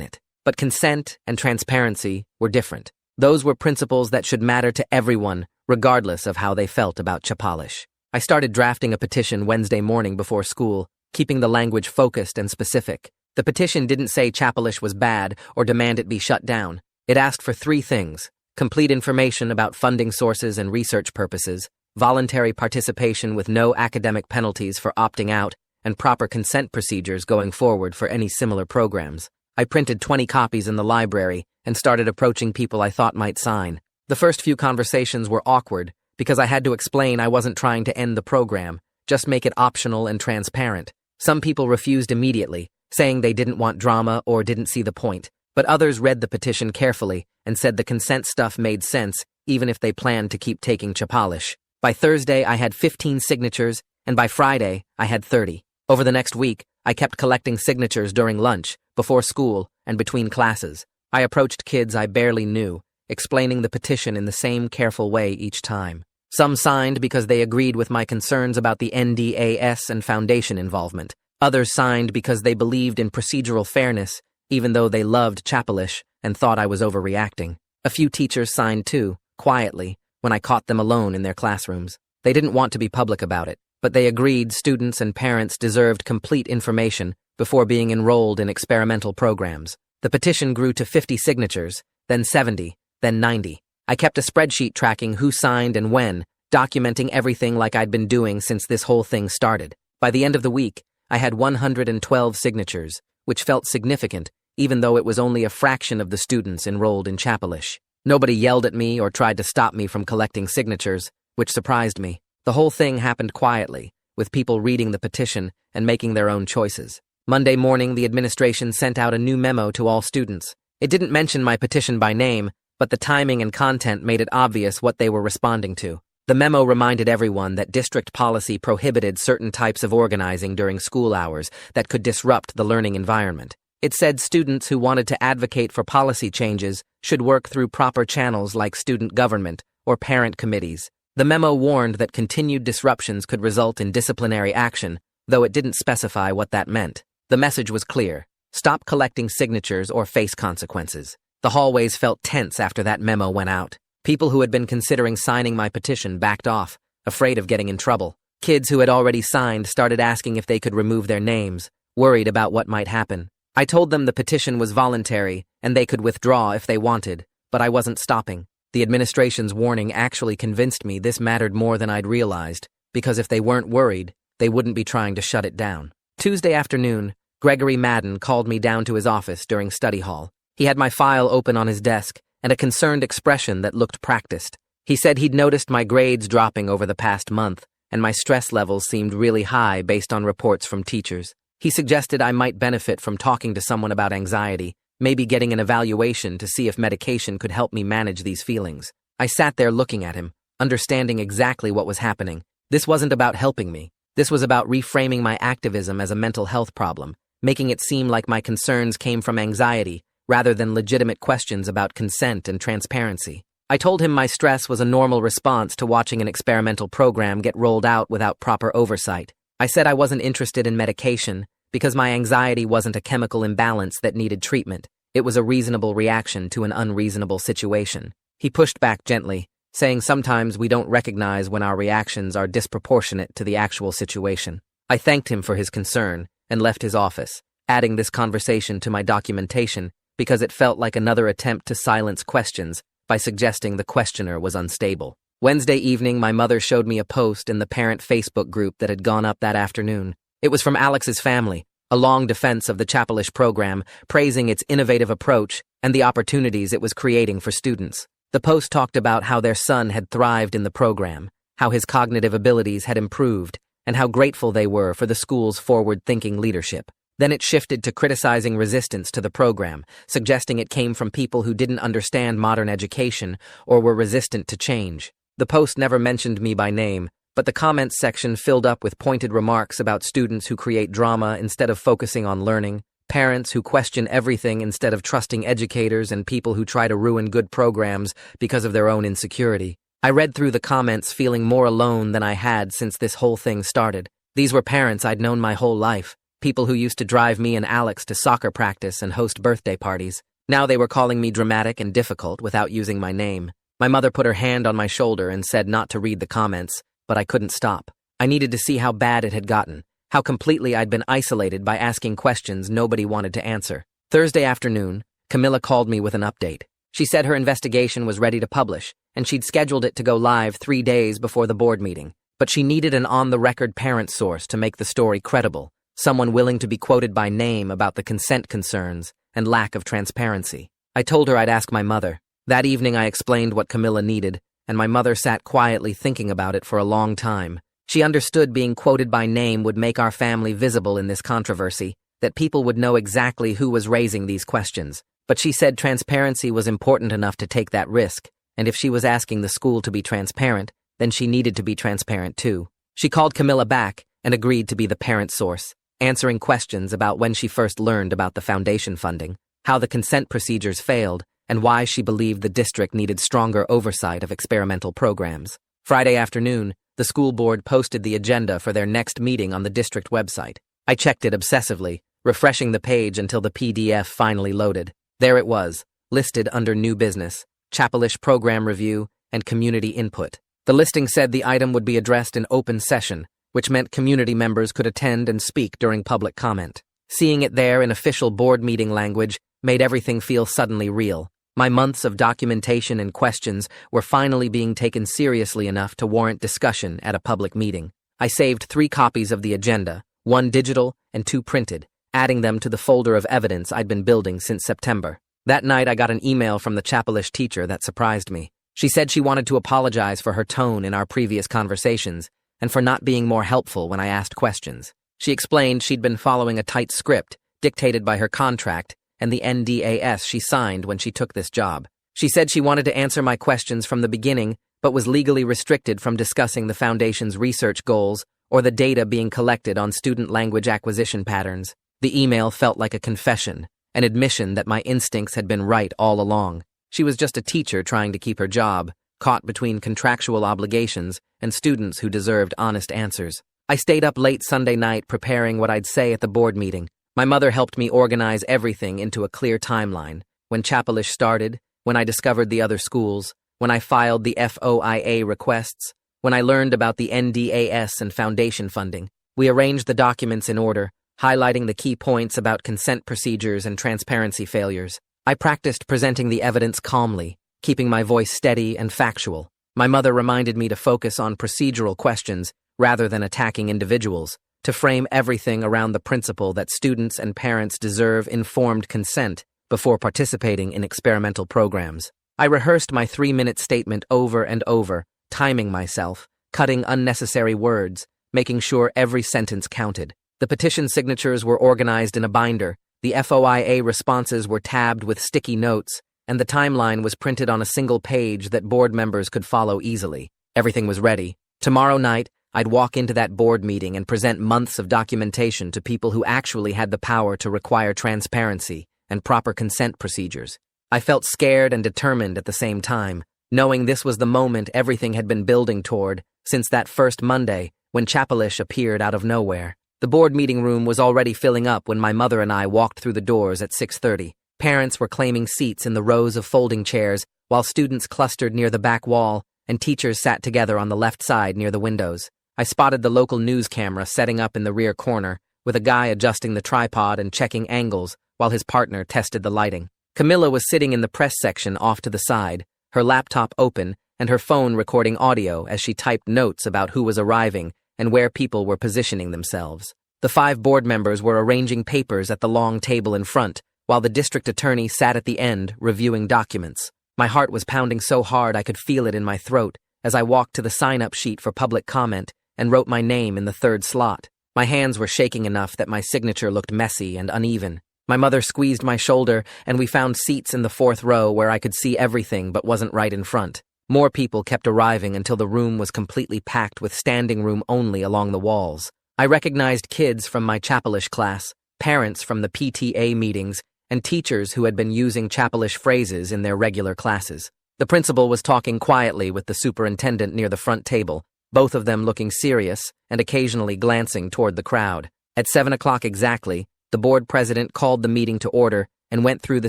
it. But consent and transparency were different. Those were principles that should matter to everyone, regardless of how they felt about Chapalish. I started drafting a petition Wednesday morning before school, keeping the language focused and specific. The petition didn't say Chapalish was bad or demand it be shut down. It asked for 3 things: complete information about funding sources and research purposes, voluntary participation with no academic penalties for opting out, and proper consent procedures going forward for any similar programs. I printed 20 copies in the library and started approaching people I thought might sign. The first few conversations were awkward because I had to explain I wasn't trying to end the program, just make it optional and transparent. Some people refused immediately, saying they didn't want drama or didn't see the point, but others read the petition carefully and said the consent stuff made sense even if they planned to keep taking Chapalish. By Thursday, I had 15 signatures, and by Friday, I had 30. Over the next week, I kept collecting signatures during lunch, before school, and between classes. I approached kids I barely knew, explaining the petition in the same careful way each time. Some signed because they agreed with my concerns about the NDAS and foundation involvement. Others signed because they believed in procedural fairness, even though they loved Chapalish and thought I was overreacting. A few teachers signed too, quietly, when I caught them alone in their classrooms. They didn't want to be public about it, but they agreed students and parents deserved complete information before being enrolled in experimental programs. The petition grew to 50 signatures, then 70, then 90. I kept a spreadsheet tracking who signed and when, documenting everything like I'd been doing since this whole thing started. By the end of the week, I had 112 signatures, which felt significant, even though it was only a fraction of the students enrolled in Chapalish. Nobody yelled at me or tried to stop me from collecting signatures, which surprised me. The whole thing happened quietly, with people reading the petition and making their own choices. Monday morning, the administration sent out a new memo to all students. It didn't mention my petition by name, but the timing and content made it obvious what they were responding to. The memo reminded everyone that district policy prohibited certain types of organizing during school hours that could disrupt the learning environment. It said students who wanted to advocate for policy changes should work through proper channels like student government or parent committees. The memo warned that continued disruptions could result in disciplinary action, though it didn't specify what that meant. The message was clear: stop collecting signatures or face consequences. The hallways felt tense after that memo went out. People who had been considering signing my petition backed off, afraid of getting in trouble. Kids who had already signed started asking if they could remove their names, worried about what might happen. I told them the petition was voluntary and they could withdraw if they wanted, but I wasn't stopping. The administration's warning actually convinced me this mattered more than I'd realized, because if they weren't worried, they wouldn't be trying to shut it down. Tuesday afternoon, Gregory Madden called me down to his office during study hall. He had my file open on his desk and a concerned expression that looked practiced. He said he'd noticed my grades dropping over the past month, and my stress levels seemed really high based on reports from teachers. He suggested I might benefit from talking to someone about anxiety, maybe getting an evaluation to see if medication could help me manage these feelings. I sat there looking at him, understanding exactly what was happening. This wasn't about helping me. This was about reframing my activism as a mental health problem, making it seem like my concerns came from anxiety rather than legitimate questions about consent and transparency. I told him my stress was a normal response to watching an experimental program get rolled out without proper oversight. I said I wasn't interested in medication because my anxiety wasn't a chemical imbalance that needed treatment. It was a reasonable reaction to an unreasonable situation. He pushed back gently, saying sometimes we don't recognize when our reactions are disproportionate to the actual situation. I thanked him for his concern and left his office, adding this conversation to my documentation because it felt like another attempt to silence questions by suggesting the questioner was unstable. Wednesday evening, my mother showed me a post in the parent Facebook group that had gone up that afternoon. It was from Alex's family, a long defense of the Chapalish program, praising its innovative approach and the opportunities it was creating for students. The post talked about how their son had thrived in the program, how his cognitive abilities had improved, and how grateful they were for the school's forward-thinking leadership. Then it shifted to criticizing resistance to the program, suggesting it came from people who didn't understand modern education or were resistant to change. The post never mentioned me by name, but the comments section filled up with pointed remarks about students who create drama instead of focusing on learning, parents who question everything instead of trusting educators, and people who try to ruin good programs because of their own insecurity. I read through the comments feeling more alone than I had since this whole thing started. These were parents I'd known my whole life, people who used to drive me and Alex to soccer practice and host birthday parties. Now they were calling me dramatic and difficult without using my name. My mother put her hand on my shoulder and said not to read the comments, but I couldn't stop. I needed to see how bad it had gotten, how completely I'd been isolated by asking questions nobody wanted to answer. Thursday afternoon, Camilla called me with an update. She said her investigation was ready to publish, and she'd scheduled it to go live 3 days before the board meeting. But she needed an on-the-record parent source to make the story credible, someone willing to be quoted by name about the consent concerns and lack of transparency. I told her I'd ask my mother. That evening I explained what Camilla needed, and my mother sat quietly thinking about it for a long time. She understood being quoted by name would make our family visible in this controversy, that people would know exactly who was raising these questions. But she said transparency was important enough to take that risk, and if she was asking the school to be transparent, then she needed to be transparent too. She called Camilla back and agreed to be the parent source, answering questions about when she first learned about the foundation funding, how the consent procedures failed, and why she believed the district needed stronger oversight of experimental programs. Friday afternoon, the school board posted the agenda for their next meeting on the district website. I checked it obsessively, refreshing the page until the PDF finally loaded. There it was, listed under New Business, Chapelish Program Review, and Community Input. The listing said the item would be addressed in open session, which meant community members could attend and speak during public comment. Seeing it there in official board meeting language made everything feel suddenly real. My months of documentation and questions were finally being taken seriously enough to warrant discussion at a public meeting. I saved 3 copies of the agenda, 1 digital and 2 printed, adding them to the folder of evidence I'd been building since September. That night I got an email from the Chapelish teacher that surprised me. She said she wanted to apologize for her tone in our previous conversations and for not being more helpful when I asked questions. She explained she'd been following a tight script dictated by her contract and the NDAS she signed when she took this job. She said she wanted to answer my questions from the beginning, but was legally restricted from discussing the Foundation's research goals or the data being collected on student language acquisition patterns. The email felt like a confession, an admission that my instincts had been right all along. She was just a teacher trying to keep her job, caught between contractual obligations and students who deserved honest answers. I stayed up late Sunday night preparing what I'd say at the board meeting. My mother helped me organize everything into a clear timeline. When Chapelish started, when I discovered the other schools, when I filed the FOIA requests, when I learned about the NDAS and foundation funding. We arranged the documents in order, highlighting the key points about consent procedures and transparency failures. I practiced presenting the evidence calmly, keeping my voice steady and factual. My mother reminded me to focus on procedural questions rather than attacking individuals, to frame everything around the principle that students and parents deserve informed consent before participating in experimental programs. I rehearsed my 3-minute statement over and over, timing myself, cutting unnecessary words, making sure every sentence counted. The petition signatures were organized in a binder, the FOIA responses were tabbed with sticky notes, and the timeline was printed on a single page that board members could follow easily. Everything was ready. Tomorrow night, I'd walk into that board meeting and present months of documentation to people who actually had the power to require transparency and proper consent procedures. I felt scared and determined at the same time, knowing this was the moment everything had been building toward since that first Monday when Chapelish appeared out of nowhere. The board meeting room was already filling up when my mother and I walked through the doors at 6:30. Parents were claiming seats in the rows of folding chairs, while students clustered near the back wall and teachers sat together on the left side near the windows. I spotted the local news camera setting up in the rear corner, with a guy adjusting the tripod and checking angles while his partner tested the lighting. Camilla was sitting in the press section off to the side, her laptop open and her phone recording audio as she typed notes about who was arriving and where people were positioning themselves. The 5 board members were arranging papers at the long table in front, while the district attorney sat at the end reviewing documents. My heart was pounding so hard I could feel it in my throat as I walked to the sign-up sheet for public comment and wrote my name in the 3rd slot. My hands were shaking enough that my signature looked messy and uneven. My mother squeezed my shoulder, and we found seats in the 4th row where I could see everything but wasn't right in front. More people kept arriving until the room was completely packed with standing room only along the walls. I recognized kids from my Chapelish class, parents from the PTA meetings, and teachers who had been using Chapelish phrases in their regular classes. The principal was talking quietly with the superintendent near the front table, both of them looking serious and occasionally glancing toward the crowd. At 7 o'clock exactly, the board president called the meeting to order and went through the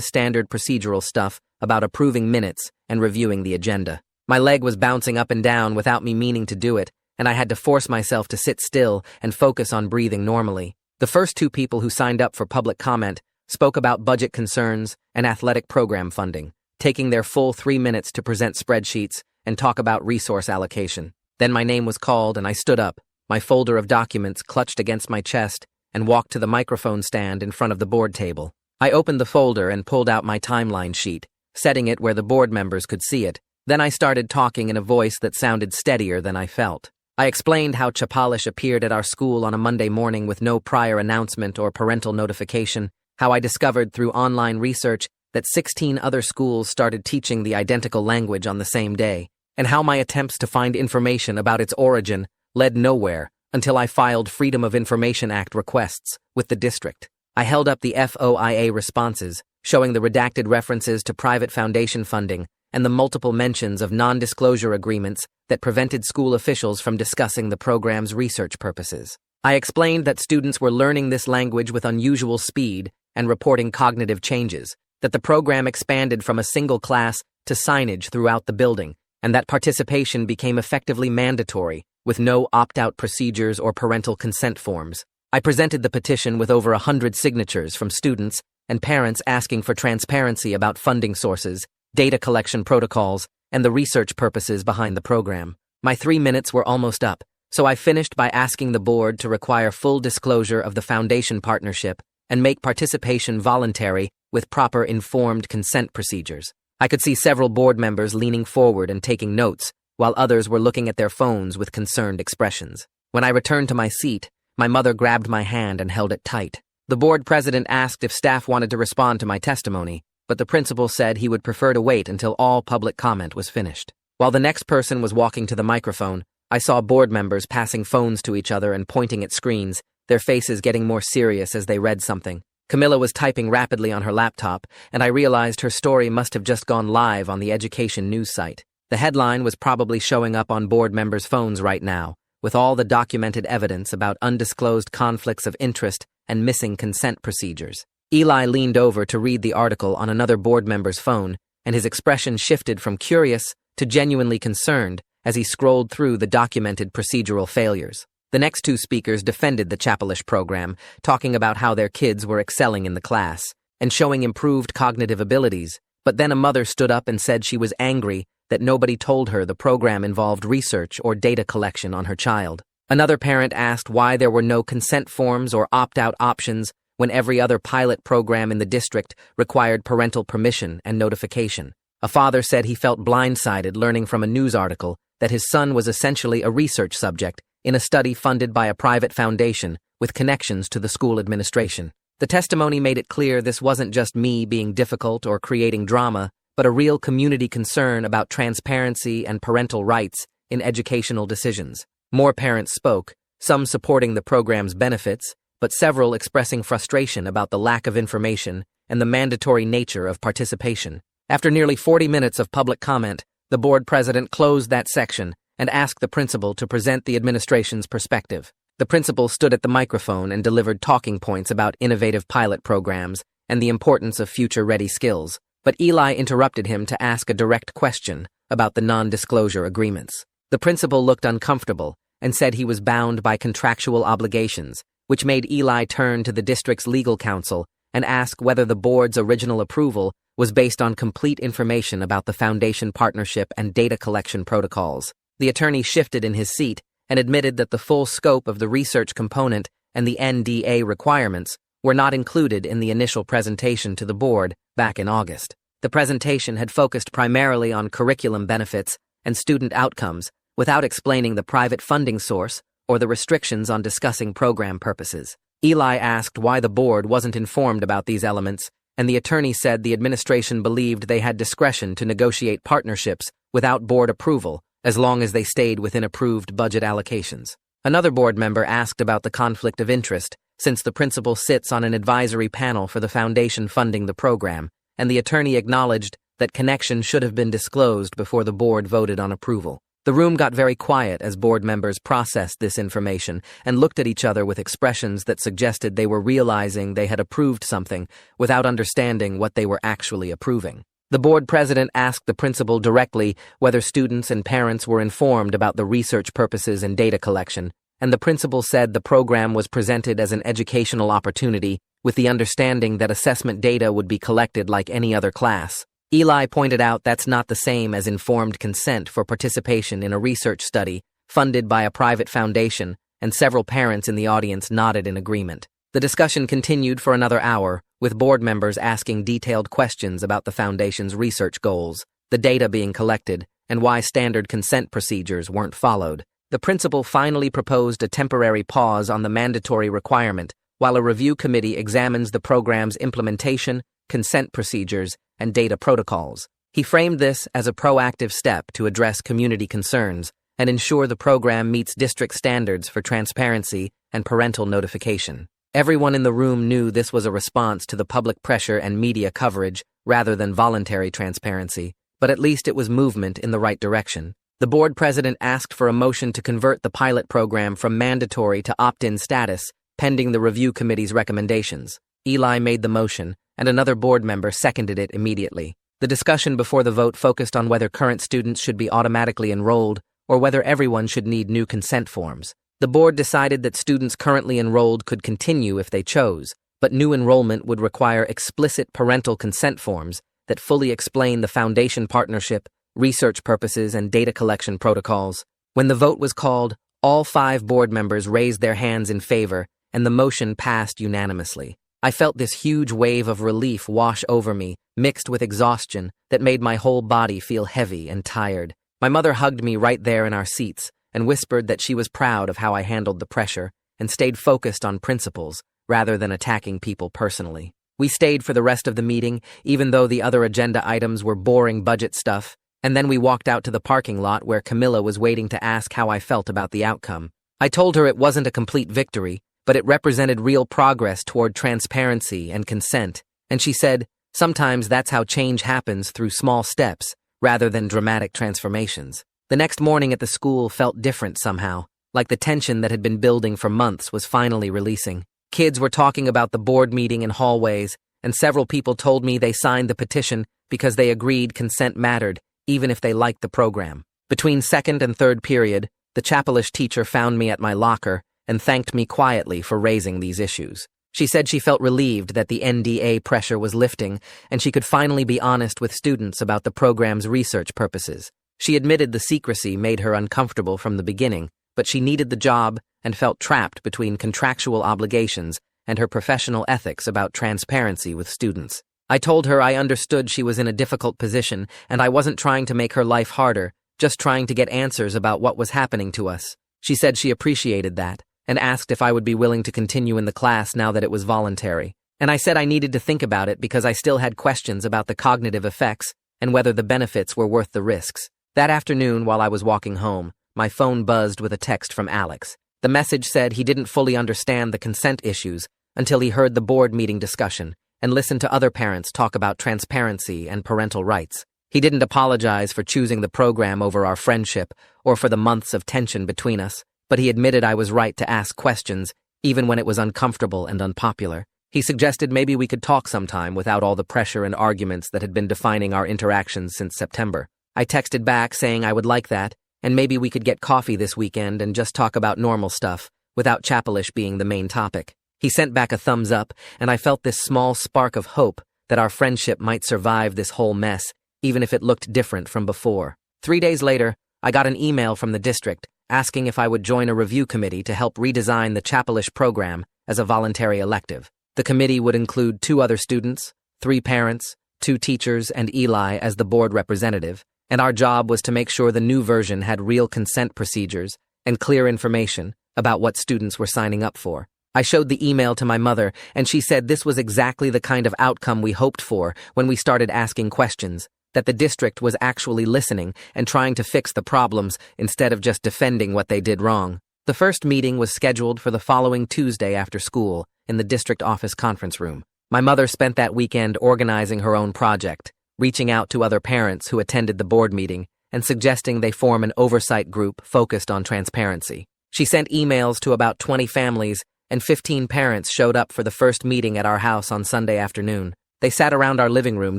standard procedural stuff about approving minutes and reviewing the agenda. My leg was bouncing up and down without me meaning to do it, and I had to force myself to sit still and focus on breathing normally. The first two people who signed up for public comment spoke about budget concerns and athletic program funding, taking their full 3 minutes to present spreadsheets and talk about resource allocation. Then my name was called and I stood up, my folder of documents clutched against my chest, and walked to the microphone stand in front of the board table. I opened the folder and pulled out my timeline sheet, setting it where the board members could see it. Then I started talking in a voice that sounded steadier than I felt. I explained how Chapalish appeared at our school on a Monday morning with no prior announcement or parental notification, how I discovered through online research that 16 other schools started teaching the identical language on the same day, and how my attempts to find information about its origin led nowhere until I filed Freedom of Information Act requests with the district. I held up the FOIA responses, showing the redacted references to private foundation funding and the multiple mentions of non-disclosure agreements that prevented school officials from discussing the program's research purposes. I explained that students were learning this language with unusual speed and reporting cognitive changes, that the program expanded from a single class to signage throughout the building, and that participation became effectively mandatory, with no opt-out procedures or parental consent forms. I presented the petition with over 100 signatures from students and parents asking for transparency about funding sources, data collection protocols, and the research purposes behind the program. My 3 minutes were almost up, so I finished by asking the board to require full disclosure of the foundation partnership and make participation voluntary with proper informed consent procedures. I could see several board members leaning forward and taking notes, while others were looking at their phones with concerned expressions. When I returned to my seat, my mother grabbed my hand and held it tight. The board president asked if staff wanted to respond to my testimony, but the principal said he would prefer to wait until all public comment was finished. While the next person was walking to the microphone, I saw board members passing phones to each other and pointing at screens, their faces getting more serious as they read something. Camilla was typing rapidly on her laptop, and I realized her story must have just gone live on the education news site. The headline was probably showing up on board members' phones right now, with all the documented evidence about undisclosed conflicts of interest and missing consent procedures. Eli leaned over to read the article on another board member's phone, and his expression shifted from curious to genuinely concerned as he scrolled through the documented procedural failures. The next two speakers defended the Chapalish program, talking about how their kids were excelling in the class and showing improved cognitive abilities, but then a mother stood up and said she was angry that nobody told her the program involved research or data collection on her child. Another parent asked why there were no consent forms or opt-out options when every other pilot program in the district required parental permission and notification. A father said he felt blindsided learning from a news article that his son was essentially a research subject in a study funded by a private foundation with connections to the school administration. The testimony made it clear this wasn't just me being difficult or creating drama, but a real community concern about transparency and parental rights in educational decisions. More parents spoke, some supporting the program's benefits, but several expressing frustration about the lack of information and the mandatory nature of participation. After nearly 40 minutes of public comment, the board president closed that section and asked the principal to present the administration's perspective. The principal stood at the microphone and delivered talking points about innovative pilot programs and the importance of future-ready skills, but Eli interrupted him to ask a direct question about the non-disclosure agreements. The principal looked uncomfortable and said he was bound by contractual obligations, which made Eli turn to the district's legal counsel and ask whether the board's original approval was based on complete information about the foundation partnership and data collection protocols. The attorney shifted in his seat and admitted that the full scope of the research component and the NDA requirements were not included in the initial presentation to the board back in August. The presentation had focused primarily on curriculum benefits and student outcomes without explaining the private funding source or the restrictions on discussing program purposes. Eli asked why the board wasn't informed about these elements, and the attorney said the administration believed they had discretion to negotiate partnerships without board approval as long as they stayed within approved budget allocations. Another board member asked about the conflict of interest, since the principal sits on an advisory panel for the foundation funding the program, and the attorney acknowledged that connection should have been disclosed before the board voted on approval. The room got very quiet as board members processed this information and looked at each other with expressions that suggested they were realizing they had approved something without understanding what they were actually approving. The board president asked the principal directly whether students and parents were informed about the research purposes and data collection, and the principal said the program was presented as an educational opportunity with the understanding that assessment data would be collected like any other class. Eli pointed out that's not the same as informed consent for participation in a research study funded by a private foundation, and several parents in the audience nodded in agreement. The discussion continued for another hour, with board members asking detailed questions about the foundation's research goals, the data being collected, and why standard consent procedures weren't followed. The principal finally proposed a temporary pause on the mandatory requirement while a review committee examines the program's implementation, consent procedures, and data protocols. He framed this as a proactive step to address community concerns and ensure the program meets district standards for transparency and parental notification. Everyone in the room knew this was a response to the public pressure and media coverage rather than voluntary transparency, but at least it was movement in the right direction. The board president asked for a motion to convert the pilot program from mandatory to opt-in status, pending the review committee's recommendations. Eli made the motion, and another board member seconded it immediately. The discussion before the vote focused on whether current students should be automatically enrolled or whether everyone should need new consent forms. The board decided that students currently enrolled could continue if they chose, but new enrollment would require explicit parental consent forms that fully explain the foundation partnership, research purposes, and data collection protocols. When the vote was called, all 5 board members raised their hands in favor, and the motion passed unanimously. I felt this huge wave of relief wash over me, mixed with exhaustion, that made my whole body feel heavy and tired. My mother hugged me right there in our seats and whispered that she was proud of how I handled the pressure and stayed focused on principles rather than attacking people personally. We stayed for the rest of the meeting, even though the other agenda items were boring budget stuff, and then we walked out to the parking lot where Camilla was waiting to ask how I felt about the outcome. I told her it wasn't a complete victory, but it represented real progress toward transparency and consent, and she said, sometimes that's how change happens, through small steps, rather than dramatic transformations. The next morning at the school felt different somehow, like the tension that had been building for months was finally releasing. Kids were talking about the board meeting in hallways, and several people told me they signed the petition because they agreed consent mattered, even if they liked the program. Between second and third period, the Chapelish teacher found me at my locker and thanked me quietly for raising these issues. She said she felt relieved that the NDA pressure was lifting and she could finally be honest with students about the program's research purposes. She admitted the secrecy made her uncomfortable from the beginning, but she needed the job and felt trapped between contractual obligations and her professional ethics about transparency with students. I told her I understood she was in a difficult position and I wasn't trying to make her life harder, just trying to get answers about what was happening to us. She said she appreciated that and asked if I would be willing to continue in the class now that it was voluntary. And I said I needed to think about it because I still had questions about the cognitive effects and whether the benefits were worth the risks. That afternoon, while I was walking home, my phone buzzed with a text from Alex. The message said he didn't fully understand the consent issues until he heard the board meeting discussion and listened to other parents talk about transparency and parental rights. He didn't apologize for choosing the program over our friendship or for the months of tension between us, but he admitted I was right to ask questions, even when it was uncomfortable and unpopular. He suggested maybe we could talk sometime without all the pressure and arguments that had been defining our interactions since September. I texted back saying I would like that, and maybe we could get coffee this weekend and just talk about normal stuff, without Chapelish being the main topic. He sent back a thumbs up, and I felt this small spark of hope that our friendship might survive this whole mess, even if it looked different from before. 3 days later, I got an email from the district asking if I would join a review committee to help redesign the Chapelish program as a voluntary elective. The committee would include 2 other students, 3 parents, 2 teachers, and Eli as the board representative, and our job was to make sure the new version had real consent procedures and clear information about what students were signing up for. I showed the email to my mother, and she said this was exactly the kind of outcome we hoped for when we started asking questions, that the district was actually listening and trying to fix the problems instead of just defending what they did wrong. The first meeting was scheduled for the following Tuesday after school in the district office conference room. My mother spent that weekend organizing her own project, reaching out to other parents who attended the board meeting and suggesting they form an oversight group focused on transparency. She sent emails to about 20 families, and 15 parents showed up for the first meeting at our house on Sunday afternoon. They sat around our living room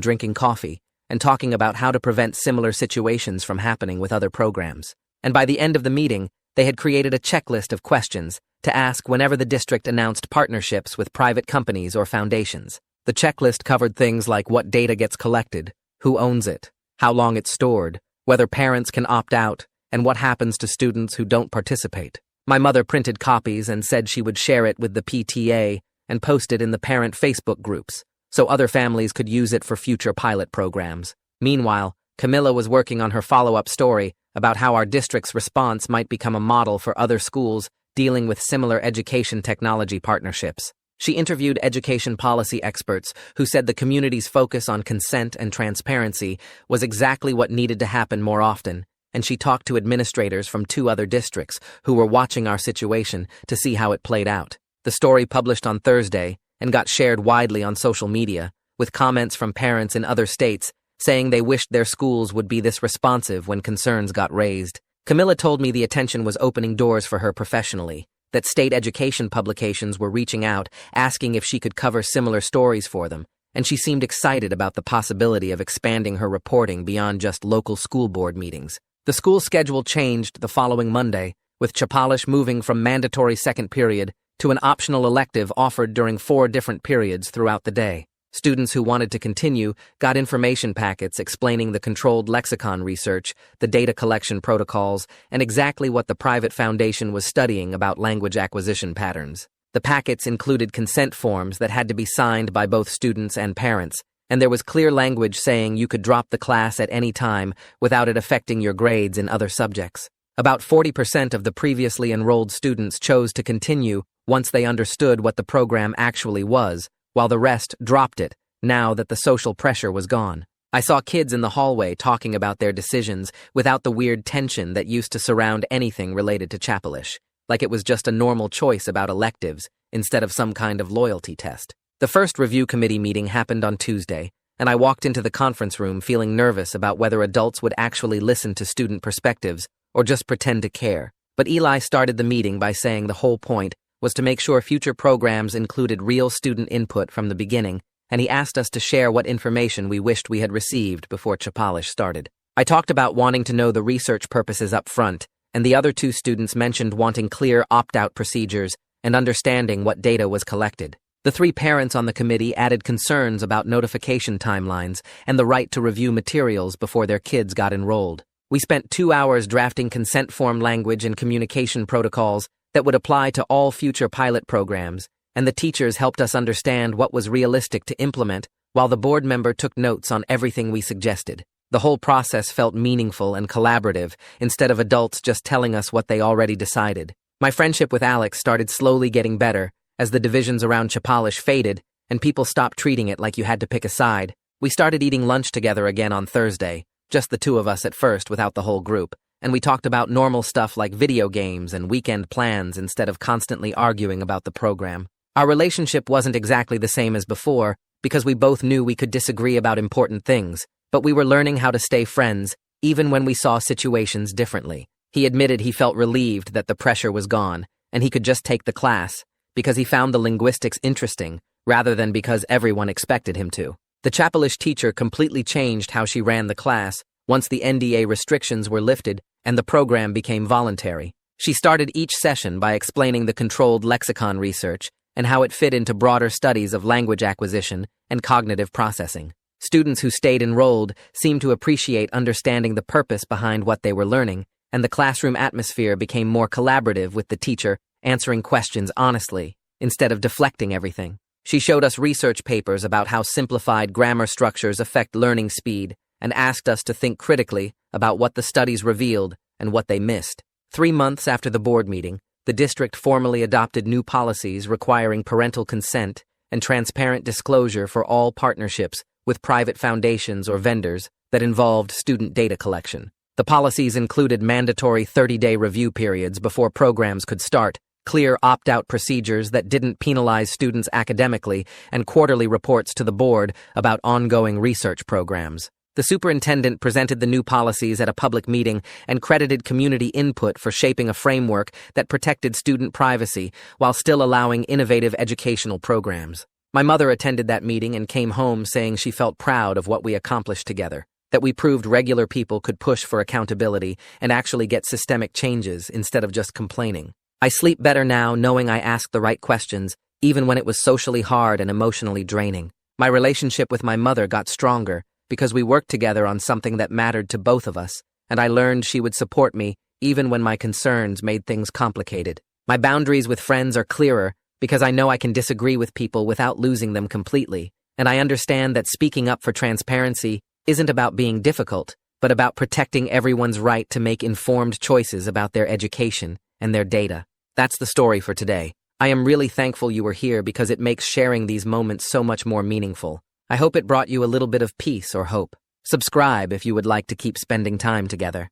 drinking coffee and talking about how to prevent similar situations from happening with other programs. And by the end of the meeting, they had created a checklist of questions to ask whenever the district announced partnerships with private companies or foundations. The checklist covered things like what data gets collected, who owns it, how long it's stored, whether parents can opt out, and what happens to students who don't participate. My mother printed copies and said she would share it with the PTA and post it in the parent Facebook groups, so other families could use it for future pilot programs. Meanwhile, Camilla was working on her follow-up story about how our district's response might become a model for other schools dealing with similar education technology partnerships. She interviewed education policy experts who said the community's focus on consent and transparency was exactly what needed to happen more often, and she talked to administrators from 2 other districts who were watching our situation to see how it played out. The story published on Thursday and got shared widely on social media, with comments from parents in other states saying they wished their schools would be this responsive when concerns got raised. Camilla told me the attention was opening doors for her professionally, that state education publications were reaching out, asking if she could cover similar stories for them, and she seemed excited about the possibility of expanding her reporting beyond just local school board meetings. The school schedule changed the following Monday, with Chapalish moving from mandatory second period to an optional elective offered during 4 different periods throughout the day. Students who wanted to continue got information packets explaining the controlled lexicon research, the data collection protocols, and exactly what the private foundation was studying about language acquisition patterns. The packets included consent forms that had to be signed by both students and parents, and there was clear language saying you could drop the class at any time without it affecting your grades in other subjects. About 40% of the previously enrolled students chose to continue once they understood what the program actually was, while the rest dropped it now that the social pressure was gone. I saw kids in the hallway talking about their decisions without the weird tension that used to surround anything related to Chapalish, like it was just a normal choice about electives instead of some kind of loyalty test. The first review committee meeting happened on Tuesday, and I walked into the conference room feeling nervous about whether adults would actually listen to student perspectives or just pretend to care. But Eli started the meeting by saying the whole point was to make sure future programs included real student input from the beginning, and he asked us to share what information we wished we had received before Chapalish started. I talked about wanting to know the research purposes up front, and the other 2 students mentioned wanting clear opt-out procedures and understanding what data was collected. The 3 parents on the committee added concerns about notification timelines and the right to review materials before their kids got enrolled. We spent 2 hours drafting consent form language and communication protocols that would apply to all future pilot programs, and the teachers helped us understand what was realistic to implement, while the board member took notes on everything we suggested. The whole process felt meaningful and collaborative, instead of adults just telling us what they already decided. My friendship with Alex started slowly getting better as the divisions around Chapalish faded and people stopped treating it like you had to pick a side. We started eating lunch together again on Thursday, just the 2 of us at first without the whole group, and we talked about normal stuff like video games and weekend plans instead of constantly arguing about the program. Our relationship wasn't exactly the same as before because we both knew we could disagree about important things, but we were learning how to stay friends even when we saw situations differently. He admitted he felt relieved that the pressure was gone and he could just take the class because he found the linguistics interesting rather than because everyone expected him to. The Chapalish teacher completely changed how she ran the class once the NDA restrictions were lifted and the program became voluntary. She started each session by explaining the controlled lexicon research and how it fit into broader studies of language acquisition and cognitive processing. Students who stayed enrolled seemed to appreciate understanding the purpose behind what they were learning, and the classroom atmosphere became more collaborative with the teacher answering questions honestly instead of deflecting everything. She showed us research papers about how simplified grammar structures affect learning speed and asked us to think critically about what the studies revealed and what they missed. 3 months after the board meeting, the district formally adopted new policies requiring parental consent and transparent disclosure for all partnerships with private foundations or vendors that involved student data collection. The policies included mandatory 30-day review periods before programs could start, clear opt-out procedures that didn't penalize students academically, and quarterly reports to the board about ongoing research programs. The superintendent presented the new policies at a public meeting and credited community input for shaping a framework that protected student privacy while still allowing innovative educational programs. My mother attended that meeting and came home saying she felt proud of what we accomplished together, that we proved regular people could push for accountability and actually get systemic changes instead of just complaining. I sleep better now knowing I asked the right questions, even when it was socially hard and emotionally draining. My relationship with my mother got stronger because we worked together on something that mattered to both of us, and I learned she would support me even when my concerns made things complicated. My boundaries with friends are clearer because I know I can disagree with people without losing them completely, and I understand that speaking up for transparency isn't about being difficult, but about protecting everyone's right to make informed choices about their education and their data. That's the story for today. I am really thankful you were here because it makes sharing these moments so much more meaningful. I hope it brought you a little bit of peace or hope. Subscribe if you would like to keep spending time together.